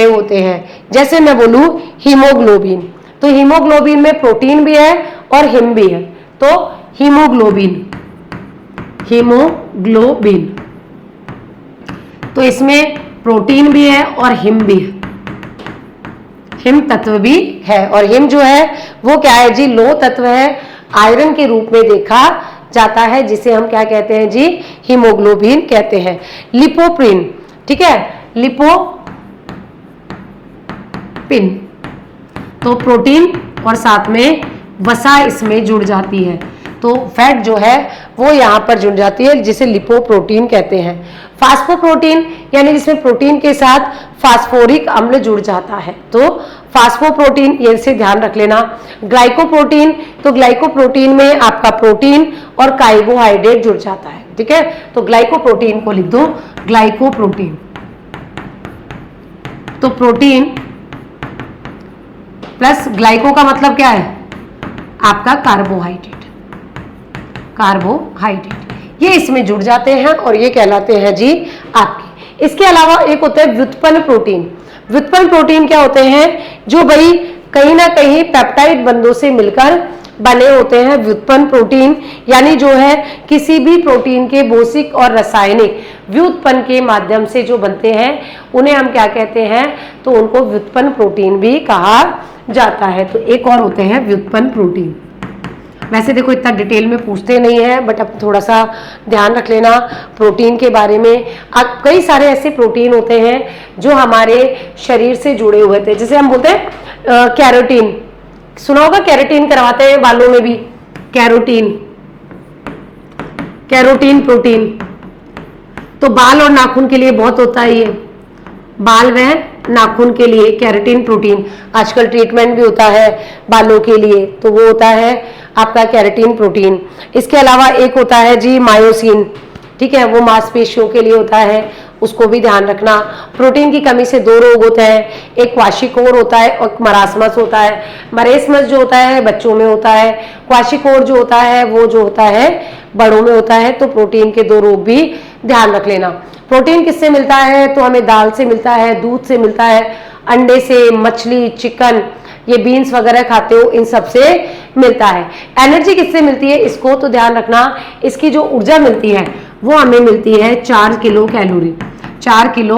होते हैं। जैसे मैं बोलूं हीमोग्लोबिन, तो हीमोग्लोबिन में प्रोटीन भी है और हिम भी है। तो हीमोग्लोबिन, तो इसमें प्रोटीन भी है और हिम भी है, हिम तत्व भी है। और हिम जो है वो क्या है जी, लोह तत्व है, आयरन के रूप में देखा जाता है, जिसे हम क्या कहते हैं जी, हीमोग्लोबिन कहते हैं। लिपोप्रिन, ठीक है, लिपोपिन, तो प्रोटीन और साथ में वसा इसमें जुड़ जाती है, तो फैट जो है वो यहाँ पर जुड़ जाती है, जिसे लिपोप्रोटीन कहते हैं। फास्फोप्रोटीन यानी जिसमें प्रोटीन के साथ फास्फोरिक अम्ल जुड़ जाता है, तो फास्फोप्रोटीन, ये से ध्यान रख लेना। ग्लाइकोप्रोटीन, तो ग्लाइकोप्रोटीन में आपका प्रोटीन और कार्बोहाइड्रेट जुड़ जाता है। ठीक है, तो ग्लाइकोप्रोटीन को लिख दो ग्लाइकोप्रोटीन, तो प्रोटीन प्लस ग्लाइको का मतलब क्या है आपका कार्बोहाइड्रेट, ये इसमें जुड़ जाते हैं और ये कहलाते हैं जी आपके। इसके अलावा एक होता है व्युत्पन्न प्रोटीन। व्युत्पन्न प्रोटीन क्या होते हैं, जो भाई कहीं ना कहीं पेप्टाइड बंधों से मिलकर बने होते हैं। व्युत्पन्न प्रोटीन यानी जो है किसी भी प्रोटीन के भौतिक और रासायनिक व्युत्पन्न के माध्यम से जो बनते हैं उन्हें हम क्या कहते हैं, तो उनको व्युत्पन्न प्रोटीन भी कहा जाता है। तो एक और होते हैं व्युत्पन्न प्रोटीन। वैसे देखो इतना डिटेल में पूछते नहीं है, बट अब थोड़ा सा ध्यान रख लेना प्रोटीन के बारे में। अब कई सारे ऐसे प्रोटीन होते हैं जो हमारे शरीर से जुड़े हुए थे, जैसे हम बोलते हैं कैरोटीन, सुना होगा, कैरोटीन करवाते हैं बालों में भी, कैरोटीन प्रोटीन, तो बाल और नाखून के लिए बहुत होता है ये, बाल व नाखून के लिए कैरेटिन प्रोटीन, आजकल ट्रीटमेंट भी होता है बालों के लिए, तो वो होता है आपका कैरेटिन प्रोटीन। इसके अलावा एक होता है जी मायोसिन, ठीक है, वो मांसपेशियों के लिए होता है, उसको भी ध्यान रखना। प्रोटीन की कमी से दो रोग होते हैं, एक क्वाशिकोर होता है और मरासमस होता है। मरेसमस जो होता है बच्चों में होता है, क्वाशिकोर जो होता है वो जो होता है बड़ों में होता है। तो प्रोटीन के दो रोग भी ध्यान रख लेना। प्रोटीन किससे मिलता है, तो हमें दाल से मिलता है, दूध से मिलता है, अंडे से, मछली, चिकन, ये बीन्स वगैरह खाते हो, इन सब से मिलता है। एनर्जी किससे मिलती है, इसको तो ध्यान रखना, इसकी जो ऊर्जा मिलती है वो हमें मिलती है 4 किलो कैलोरी। 4 किलो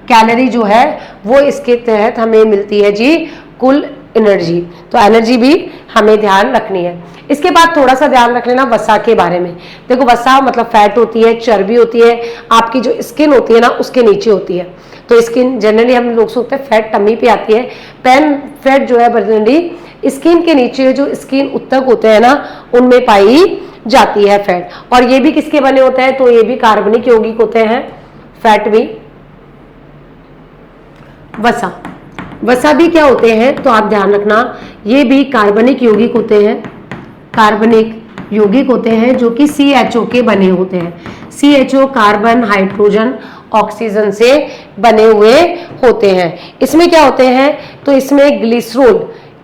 कैलोरी जो है वो इसके तहत हमें मिलती है जी कुल एनर्जी। तो एनर्जी भी हमें ध्यान रखनी है। इसके बाद थोड़ा सा ध्यान रख लेना वसा के बारे में। देखो वसा मतलब फैट होती है, चर्बी होती है, आपकी जो स्किन होती है ना उसके नीचे होती है। तो स्किन जनरली हम लोग सोचते हैं फैट टमी पे आती है, पैन फैट जो है जनरली स्किन के नीचे जो स्किन उत्तक होते हैं ना उनमें पाई जाती है फैट। और ये भी किसके बने होते हैं, तो ये भी कार्बनिक यौगिक होते हैं, फैट भी। वसा भी क्या होते हैं, तो आप ध्यान रखना, ये भी कार्बनिक यौगिक होते हैं, कार्बनिक यौगिक होते हैं जो कि CHO के बने होते हैं। CHO कार्बन, हाइड्रोजन, ऑक्सीजन से बने हुए होते हैं। इसमें क्या होते हैं, तो इसमें ग्लिसरॉल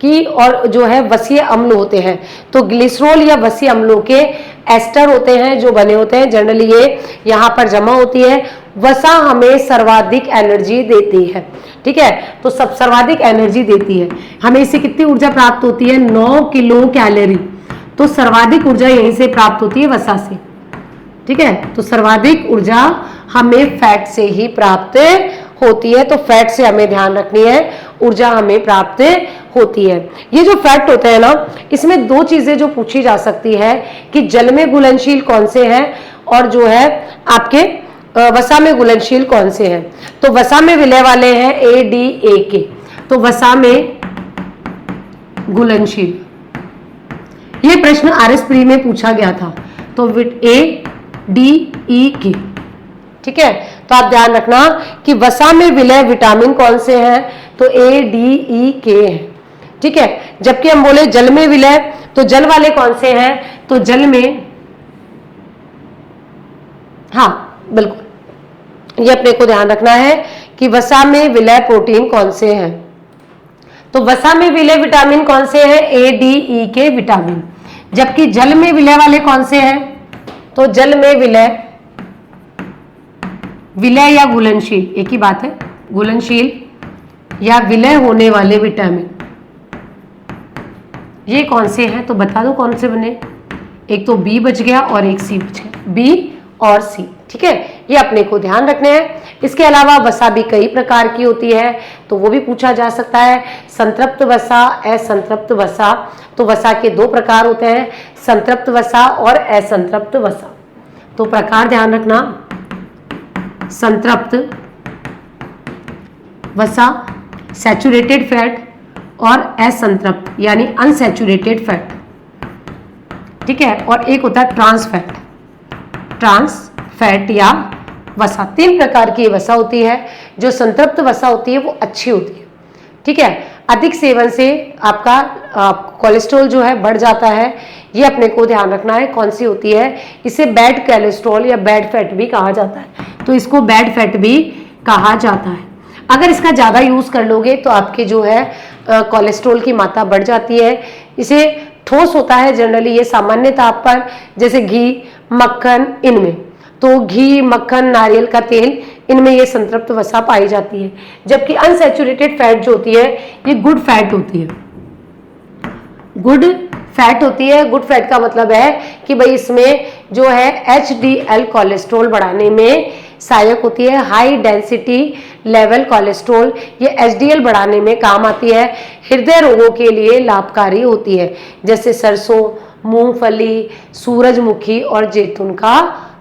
की और जो है वसीय अम्ल होते हैं। तो ग्लिसरॉल या वसीय अम्लों के एस्टर होते हैं जो बने होते हैं, जनरली ये यहाँ पर जमा होती है। वसा हमें सर्वाधिक एनर्जी देती है, ठीक है, तो सब सर्वाधिक एनर्जी देती है। हमें इससे कितनी ऊर्जा प्राप्त होती है, 9 किलो कैलोरी। तो सर्वाधिक ऊर्जा यहीं से प्राप्त होती है, वसा से, ठीक है। तो सर्वाधिक ऊर्जा हमें फैट से ही प्राप्त होती है। तो फैट से हमें ध्यान रखनी है, ऊर्जा हमें प्राप्त होती है। ये जो फैट होते हैं ना, इसमें दो चीजें जो पूछी जा सकती है कि जल में घुलनशील कौन से हैं और जो है आपके वसा में घुलनशील कौन से हैं। तो वसा में विलय वाले हैं ADAK। तो वसा में घुलनशील, ये प्रश्न RS प्री में पूछा गया था। तो ADEK, ठीक है। तो आप ध्यान रखना कि वसा में विलय विटामिन कौन से हैं, तो ADEK है, ठीक है। जबकि हम बोले जल में विलय, तो जल वाले कौन से हैं, तो जल में, हाँ बिल्कुल, ये अपने को ध्यान रखना है कि वसा में विलय प्रोटीन कौन से हैं। तो वसा में विलय विटामिन कौन से हैं, ADEK विटामिन। जबकि जल में विलय वाले कौन से हैं, तो जल में विलय, विलय या घुलनशील एक ही बात है, घुलनशील या विलय होने वाले विटामिन, ये कौन से हैं, तो बता दो कौन से बने। एक तो B बच गया और एक C बच गया, B और C, ठीक है। ये अपने को ध्यान रखने हैं। इसके अलावा वसा भी कई प्रकार की होती है, तो वो भी पूछा जा सकता है। संतृप्त वसा, असंतृप्त वसा। तो वसा के दो प्रकार होते हैं, संतृप्त वसा और असंतृप्त वसा। तो प्रकार ध्यान रखना, संतृप्त वसा सैचुरेटेड फैट और असंतृप्त यानी अनसैचुरेटेड फैट, ठीक है। और एक होता है ट्रांस फैट, ट्रांस फैट या वसा। तीन प्रकार की वसा होती है। जो संतृप्त वसा होती है वो अच्छी होती है, ठीक है। अधिक सेवन से आपका कोलेस्ट्रॉल जो है बढ़ जाता है, ये अपने को ध्यान रखना है कौन सी होती है। इसे बैड कोलेस्ट्रॉल या बैड फैट भी कहा जाता है, तो इसको बैड फैट भी कहा जाता है। अगर इसका ज़्यादा यूज़ कर लोगे तो आपके जो है कोलेस्ट्रॉल की मात्रा बढ़ जाती है। इसे ठोस होता है जनरली, ये सामान्य ताप पर, जैसे घी, मक्खन, इनमें। तो घी, मक्खन, नारियल का तेल, इनमें ये संतृप्त वसा पाई जाती है। जबकि अनसैचुरेटेड फैट जो होती है ये गुड फैट होती है, गुड फैट होती है। गुड फैट का मतलब है कि भाई इसमें जो है HDL कोलेस्ट्रॉल बढ़ाने में सहायक होती है। हाई डेंसिटी लेवल कोलेस्ट्रॉल ये HDL बढ़ाने में काम आती है। हृदय रोगों के लिए लाभकारी होती है, जैसे सरसों, मूंगफली, सूरजमुखी और जैतून का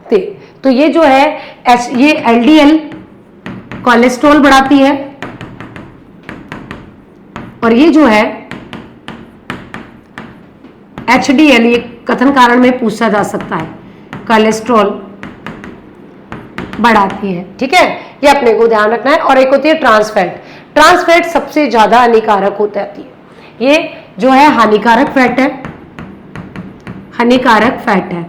तेल। तो ये जो है ये LDL कोलेस्ट्रॉल बढ़ाती है, और ये जो है HDL, ये कथन कारण में पूछा जा सकता है, कोलेस्ट्रॉल बढ़ाती है, ठीक है। ये अपने को ध्यान रखना है। और एक होती है ट्रांस फैट। ट्रांस फैट सबसे ज्यादा हानिकारक होती है। ये जो है हानिकारक फैट है, हानिकारक फैट है।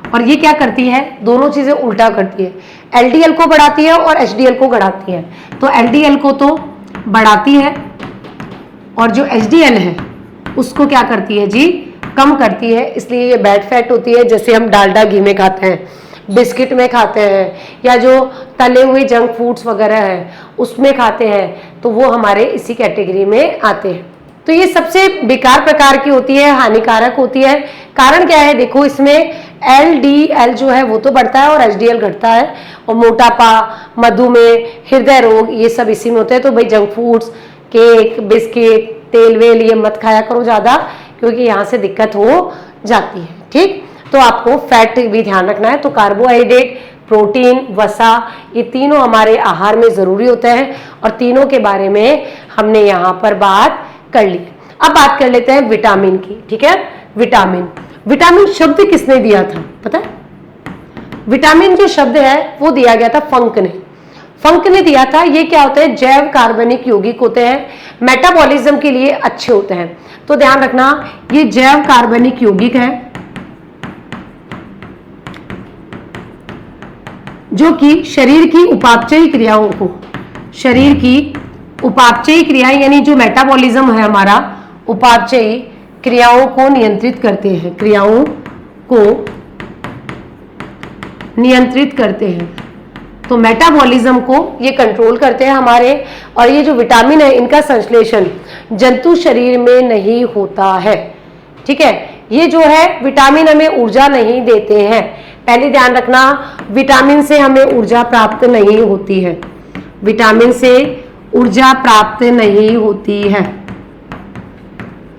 और ये क्या करती है, दोनों चीजें उल्टा करती है। LDL को बढ़ाती है और HDL को घटाती है। तो LDL को तो बढ़ाती है, और जो HDL है उसको क्या करती है जी, कम करती है। इसलिए ये बैड फैट होती है। जैसे हम डालडा घी में खाते हैं, बिस्किट में खाते हैं, या जो तले हुए जंक फूड्स वगैरह हैं उसमें खाते हैं, तो वो हमारे इसी कैटेगरी में आते हैं। तो ये सबसे बेकार प्रकार की होती है, हानिकारक होती है। कारण क्या है, देखो इसमें LDL जो है वो तो बढ़ता है और HDL घटता है। और मोटापा, मधुमेह, हृदय रोग, ये सब इसी में होते हैं। तो भाई जंक फूड्स, केक, बिस्किट, तेल वेल ये मत खाया करो ज़्यादा, क्योंकि यहाँ से दिक्कत हो जाती है, ठीक। तो आपको फैट भी ध्यान रखना है। तो कार्बोहाइड्रेट, प्रोटीन, वसा, ये तीनों हमारे आहार में ज़रूरी होते हैं, और तीनों के बारे में हमने यहाँ पर बात कर ली। अब बात कर लेते हैं विटामिन की, ठीक है। विटामिन, विटामिन शब्द किसने दिया था पता है? विटामिन जो शब्द है वो दिया गया था फंक ने। फंक ने दिया था। ये क्या होते हैं, जैव कार्बनिक यौगिक होते हैं, मेटाबॉलिज्म के लिए अच्छे होते हैं। तो ध्यान रखना, ये जैव कार्बनिक यौगिक है, जो कि शरीर की उपापचयी क्रियाओं को, शरीर की उपापचयी क्रियाएं यानी जो मेटाबॉलिज्म है हमारा, उपापचयी क्रियाओं को नियंत्रित करते हैं, क्रियाओं को नियंत्रित करते हैं। तो मेटाबॉलिज्म को ये कंट्रोल करते हैं हमारे। और ये जो विटामिन है इनका संश्लेषण जंतु शरीर में नहीं होता है, ठीक है। ये जो है विटामिन हमें ऊर्जा नहीं देते हैं, पहले ध्यान रखना, विटामिन से हमें ऊर्जा प्राप्त नहीं होती है, विटामिन से ऊर्जा प्राप्त नहीं होती है।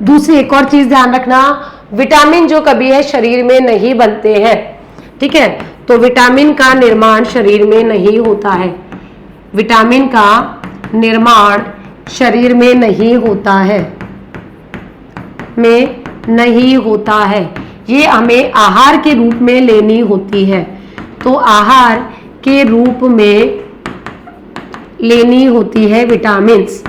दूसरी एक और चीज ध्यान रखना, विटामिन जो कभी है शरीर में नहीं बनते हैं, ठीक है। तो विटामिन का निर्माण शरीर में नहीं होता है, विटामिन का निर्माण शरीर में नहीं होता है, में नहीं होता है। ये हमें आहार के रूप में लेनी होती है, तो आहार के रूप में लेनी होती है विटामिन्स,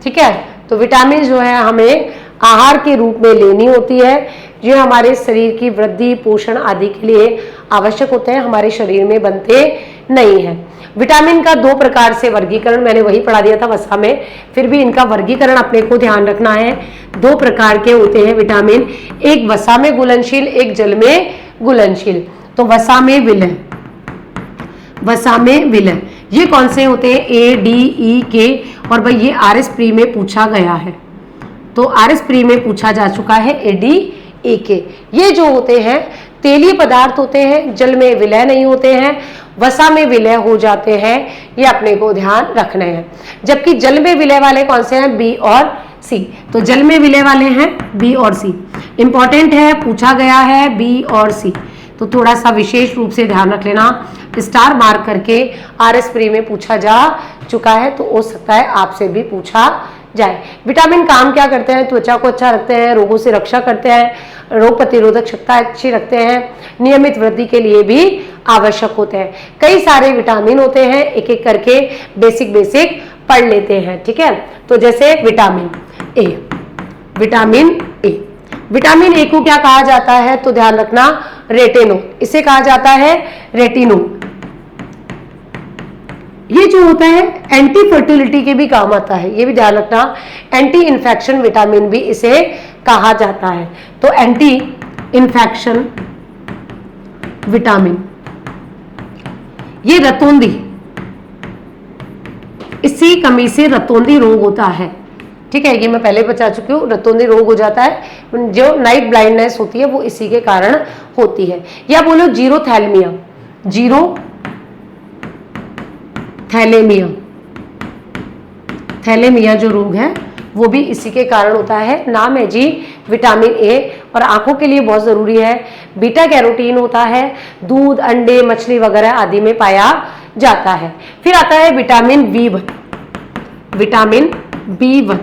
ठीक है। तो विटामिन जो है हमें आहार के रूप में लेनी होती है, जो हमारे शरीर की वृद्धि पोषण आदि के लिए आवश्यक होते हैं, हमारे शरीर में बनते नहीं है। विटामिन का दो प्रकार से वर्गीकरण मैंने वही पढ़ा दिया था वसा में, फिर भी इनका वर्गीकरण अपने को ध्यान रखना है। दो प्रकार के होते हैं विटामिन, एक वसा में घुलनशील, एक जल में घुलनशील। तो वसा में विलय, वसा में विलय ये कौन से होते हैं? ए, डी, ई, के। और भाई ये आरएस प्री में पूछा गया है, तो आरएस प्री में पूछा जा चुका है ए, डी, ए, के। ये जो होते हैं तेलीय पदार्थ होते हैं, जल में विलय नहीं होते हैं, वसा में विलय हो जाते हैं, ये अपने को ध्यान रखने हैं। जबकि जल में विलय वाले कौन से हैं? बी और सी। तो जल में विलय वाले हैं बी और सी, इंपॉर्टेंट है, पूछा गया है बी और सी, तो थोड़ा सा विशेष रूप से ध्यान रख लेना। स्टार मार्क करके आरएस प्री में पूछा जा चुका है, तो हो सकता है आपसे भी पूछा जाए। विटामिन काम क्या करते हैं? त्वचा को अच्छा रखते हैं, रोगों से रक्षा करते हैं, रोग प्रतिरोधक क्षमता अच्छी रखते हैं, नियमित वृद्धि के लिए भी आवश्यक होते हैं। कई सारे विटामिन होते हैं, एक एक करके बेसिक बेसिक पढ़ लेते हैं, ठीक है। तो जैसे vitamin A, vitamin A, vitamin A को क्या कहा जाता है? तो ध्यान रखना, रेटिनो, इसे कहा जाता है रेटिनो। ये जो होता है एंटी फर्टिलिटी के भी काम आता है, ये भी ध्यान रखना, एंटी इन्फेक्शन विटामिन भी इसे कहा जाता है। तो एंटी इन्फेक्शन विटामिन, ये रतौंधी, इसी कमी से रतौंधी रोग होता है, ठीक है। ये मैं पहले बता चुकी हूँ, रतौंधी रोग हो जाता है, जो नाइट ब्लाइंडनेस होती है वो इसी के कारण होती है। या बोलो जीरोथैलेमिया, जीरो थैलेमिया, थैलेमिया जो रोग है वो भी इसी के कारण होता है। नाम है जी विटामिन ए, और आंखों के लिए बहुत जरूरी है। बीटा कैरोटीन होता है, दूध, अंडे, मछली वगैरह आदि में पाया जाता है। फिर आता है vitamin B1, vitamin B1,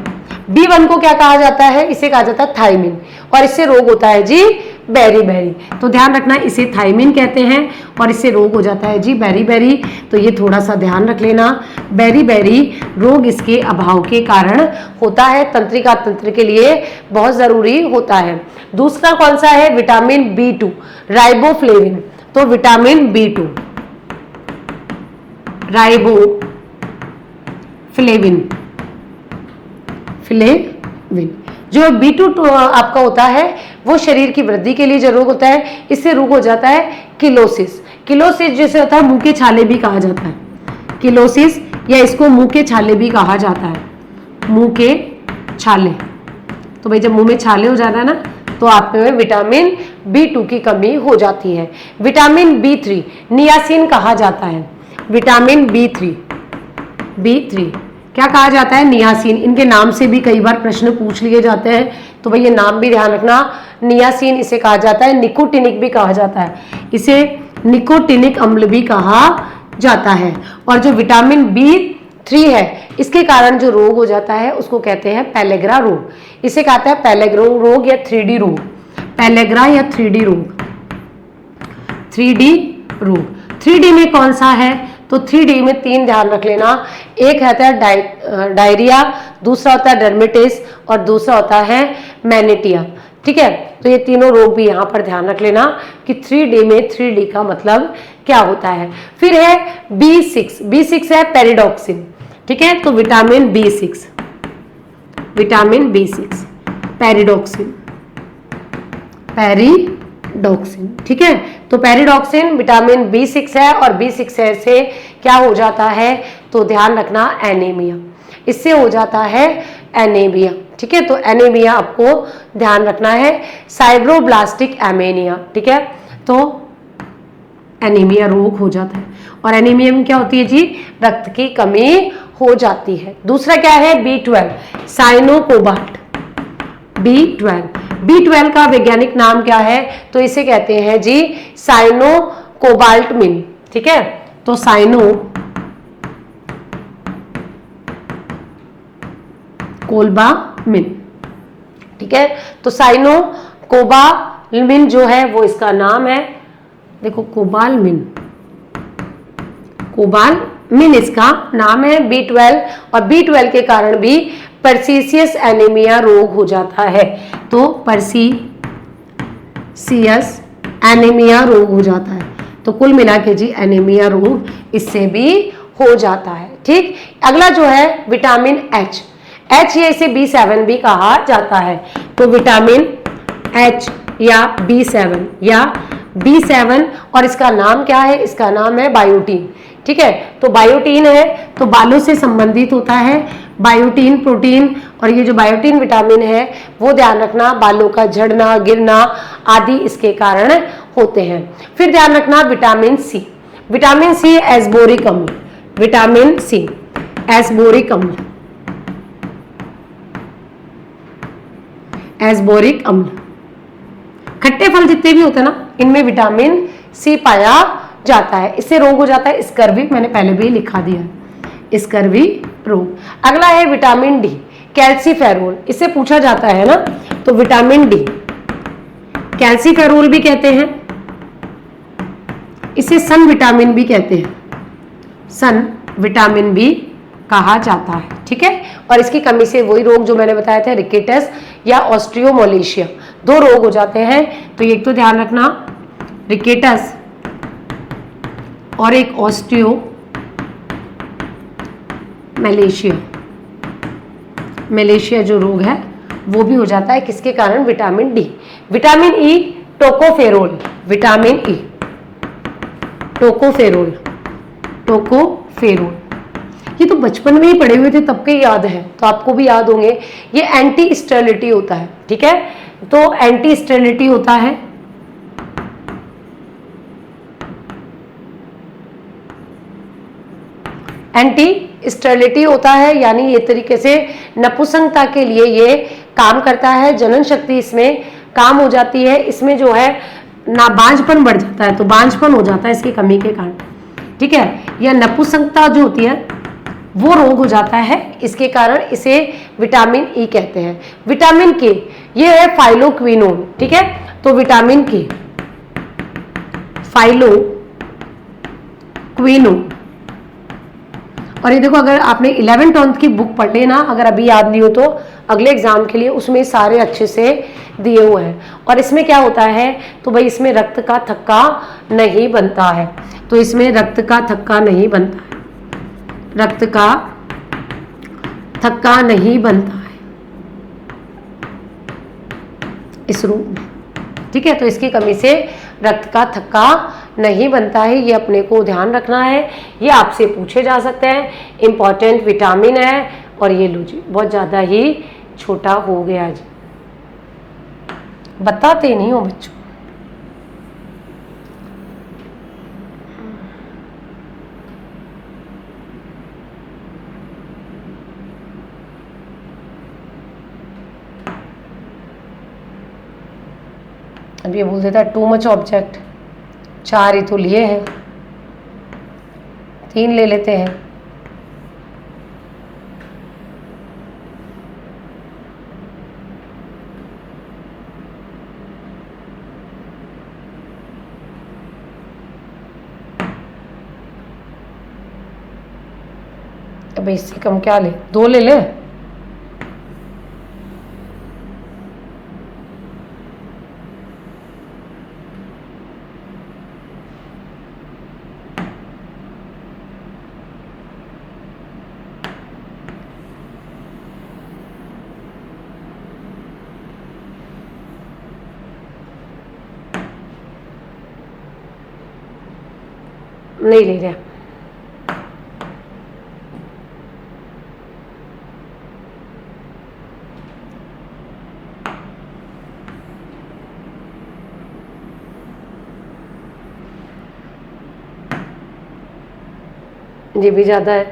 B1 को क्या कहा जाता है? इसे कहा जाता है थायमिन, और इससे रोग होता है जी बेरी-बेरी। तो ध्यान रखना, इसे थायमिन कहते हैं और इससे रोग हो जाता है जी बेरी-बेरी। तो ये थोड़ा सा ध्यान रख लेना, बेरी-बेरी रोग इसके अभाव के कारण होता है, तंत्रिका तंत्र के लिए बहुत जरूरी होता है। दूसरा कौन सा है? Vitamin बी2, riboflavin. तो विटामिन बी2, राइबोफ्लेविन, फ्लेविन, जो B2 आपका होता है वो शरीर की वृद्धि के लिए जरूर होता है। इससे रोग हो जाता है किलोसिस, किलोसिस जिसे होता है मुंह के छाले भी कहा जाता है, किलोसिस, या इसको मुंह के छाले भी कहा जाता है, मुंह के छाले। तो भाई जब मुंह में छाले हो जाता है ना, तो आप में विटामिन B2 की कमी हो जाती है। विटामिन B3 नियासिन कहा जाता है, विटामिन B3 क्या कहा जाता है? नियासिन। इनके नाम से भी कई बार प्रश्न पूछ लिए जाते हैं, तो भाई ये नाम भी ध्यान रखना। नियासिन इसे कहा जाता है, निकोटिनिक भी कहा जाता है, इसे निकोटिनिक अम्ल भी कहा जाता है। और जो विटामिन B3 है, इसके कारण जो रोग हो जाता है उसको कहते हैं पेलेग्रा रोग, इसे कहते हैं पेलेग्रा रोग या 3D रोग, पेलेग्रा या 3D रोग, 3D रोग। 3D में कौन सा है? तो 3D में 3 ध्यान रख लेना, एक होता है डायरिया, दूसरा होता है डर्मेटिस और दूसरा होता है मैनिटिया। ठीक है, तो ये तीनों रोग भी यहाँ पर ध्यान रख लेना कि 3D में 3D का मतलब क्या होता है। फिर है B6, B6 है पेरिडॉक्सिन। ठीक है, तो vitamin B6, vitamin B6 pyridoxine, pyridoxine. ठीक है, तो पेरिडॉक्सिन विटामिन B6 है और B6 से क्या हो जाता है, तो ध्यान रखना एनीमिया, इससे हो जाता है एनीमिया। ठीक है, तो एनीमिया आपको ध्यान रखना है, साइब्रोब्लास्टिक एनीमिया। ठीक है, तो एनीमिया रोग हो जाता है और एनीमिया में क्या होती है जी, रक्त की कमी हो जाती है। दूसरा क्या है B12, साइनोकोबाल्ट, B12, B12 का वैज्ञानिक नाम क्या है, तो इसे कहते हैं जी साइनोकोबाल्टमिन। ठीक है, तो कोलबामिन। ठीक है, तो साइनोकोबाल्मिन जो है वो इसका नाम है, देखो कोबालमिन, कोबालमिन इसका नाम है। B12 और B12 के कारण भी परसीसियस एनीमिया रोग हो जाता है, तो परसीसियस एनीमिया रोग हो जाता है। तो कुल मिला के जी एनीमिया रोग इससे भी हो जाता है। ठीक, अगला जो है विटामिन H, H या इसे B7 भी कहा जाता है, तो विटामिन H या B7 और इसका नाम क्या है, इसका नाम है बायोटीन। ठीक है, तो बायोटीन है तो बालों से संबंधित होता है, बायोटीन प्रोटीन, और ये जो बायोटीन विटामिन है वो ध्यान रखना बालों का झड़ना गिरना आदि इसके कारण होते हैं। फिर ध्यान रखना विटामिन सी, विटामिन सी एस्बोरिक अम्ल, विटामिन सी एस्बोरिक अम्ल, एस्बोरिक अम्ल, खट्टे फल जितने भी होते हैं ना इनमें विटामिन सी पाया जाता है, इससे रोग हो जाता है स्कर्वी, मैंने पहले भी लिखा दिया है स्कर्वी रोग। अगला है विटामिन डी, कैल्सीफेरोल, इससे पूछा जाता है ना, तो विटामिन डी कैल्सीफेरोल भी कहते हैं, इसे सन विटामिन भी कहते हैं, सन विटामिन भी कहा जाता है। ठीक है, और इसकी कमी से वही रोग जो मैंने बताया था रिकेटस या ऑस्ट्रियोमोलेशिया, दो रोग हो जाते हैं। तो एक तो ध्यान रखना रिकेटस और एक ऑस्ट्रियोमलेशिया जो रोग है वो भी हो जाता है, किसके कारण, vitamin D. Vitamin E tocopherol, vitamin E tocopherol, ये तो बचपन में ही पढ़े हुए थे तब के याद है, तो आपको भी याद होंगे। ये एंटी स्टेरिलिटी होता है। ठीक है, तो एंटी स्टेरिलिटी होता है, एंटी स्टेरिलिटी होता है, यानी ये तरीके से नपुंसकता के लिए ये काम करता है, जनन शक्ति इसमें काम हो जाती है, इसमें जो है ना बांझपन बढ़ जाता है, तो बांझपन हो जाता है इसकी कमी के कारण। ठीक है, या नपुंसकता जो होती है वो रोग हो जाता है इसके कारण, इसे विटामिन ई कहते हैं। विटामिन के ये है फाइलोक्विनोन। ठीक है, तो विटामिन के फाइलोक्विनोन, और ये देखो अगर आपने 11th की बुक पढ़ ली ना, अगर अभी याद नहीं हो तो अगले एग्जाम के लिए उसमें सारे अच्छे से दिए हुए हैं। और इसमें क्या होता है, तो भाई इसमें रक्त का थक्का नहीं बनता है, तो इसमें रक्त का थक्का नहीं बनता है, रक्त का थक्का नहीं बनता है इस रोग में। ठीक है, तो इसकी कमी से रक्त का थक्का नहीं बनता है, ये अपने को ध्यान रखना है, ये आपसे पूछे जा सकते हैं, इंपॉर्टेंट विटामिन है। और ये लो जी बहुत ज़्यादा ही छोटा हो गया जी, बताते नहीं हो बच्चों। अब ये बोल देता है टू मच ऑब्जेक्ट, 4 ही तो लिए हैं, 3 ले लेते हैं। अब इससे कम क्या ले, 2 ले ले। नहीं ले रहे। ये भी ज़्यादा है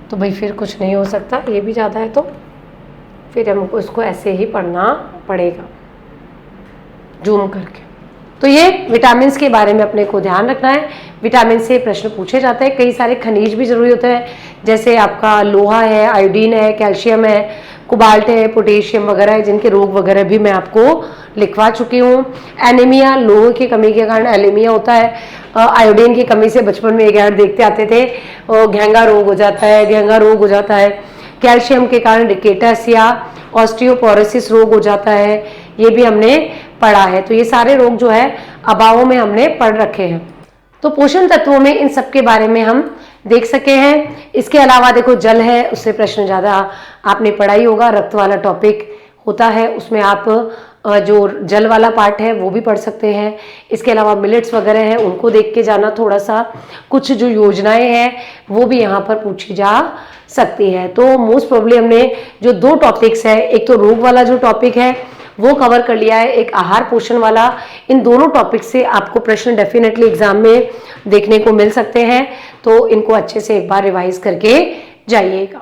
तो भाई फिर कुछ नहीं हो सकता, ये भी ज़्यादा है तो फिर हमको इसको ऐसे ही पढ़ना पड़ेगा जूम करके। तो ये विटामिन्स के बारे में अपने को ध्यान रखना है। विटामिन से प्रश्न पूछे जाते हैं। कई सारे खनिज भी जरूरी होते हैं, जैसे आपका लोहा है, आयोडीन है, कैल्शियम है, कोबाल्ट है, पोटेशियम वगैरह है, जिनके रोग वगैरह भी मैं आपको लिखवा चुकी हूँ। एनीमिया, लोहे की कमी के कारण एनीमिया होता है। आयोडीन की कमी से बचपन में एक ऐड देखते आते थे, घेंगा रोग हो जाता है, घेंगा रोग हो जाता है। कैल्शियम के कारण रिकेटस या ऑस्टियोपोरोसिस रोग हो जाता है, ये भी हमने पढ़ा है। तो ये सारे रोग जो है अभावों में हमने पढ़ रखे हैं। तो पोषण तत्वों में इन सब के बारे में हम देख सके हैं। इसके अलावा देखो जल है, उससे प्रश्न ज़्यादा आपने पढ़ा ही होगा। रक्त वाला टॉपिक होता है, उसमें आप जो जल वाला पार्ट है वो भी पढ़ सकते हैं। इसके अलावा मिलेट्स वगैरह हैं, उनको देख के जाना थोड़ा सा। कुछ जो योजनाएं हैं वो भी यहाँ पर पूछी जा सकती है। तो मोस्ट प्रोबेबली हमने जो 2 टॉपिक्स है, एक तो रोग वाला जो टॉपिक है वो कवर कर लिया है, एक आहार पोषण वाला। इन दोनों टॉपिक से आपको प्रश्न डेफिनेटली एग्जाम में देखने को मिल सकते हैं, तो इनको अच्छे से एक बार रिवाइज करके जाइएगा।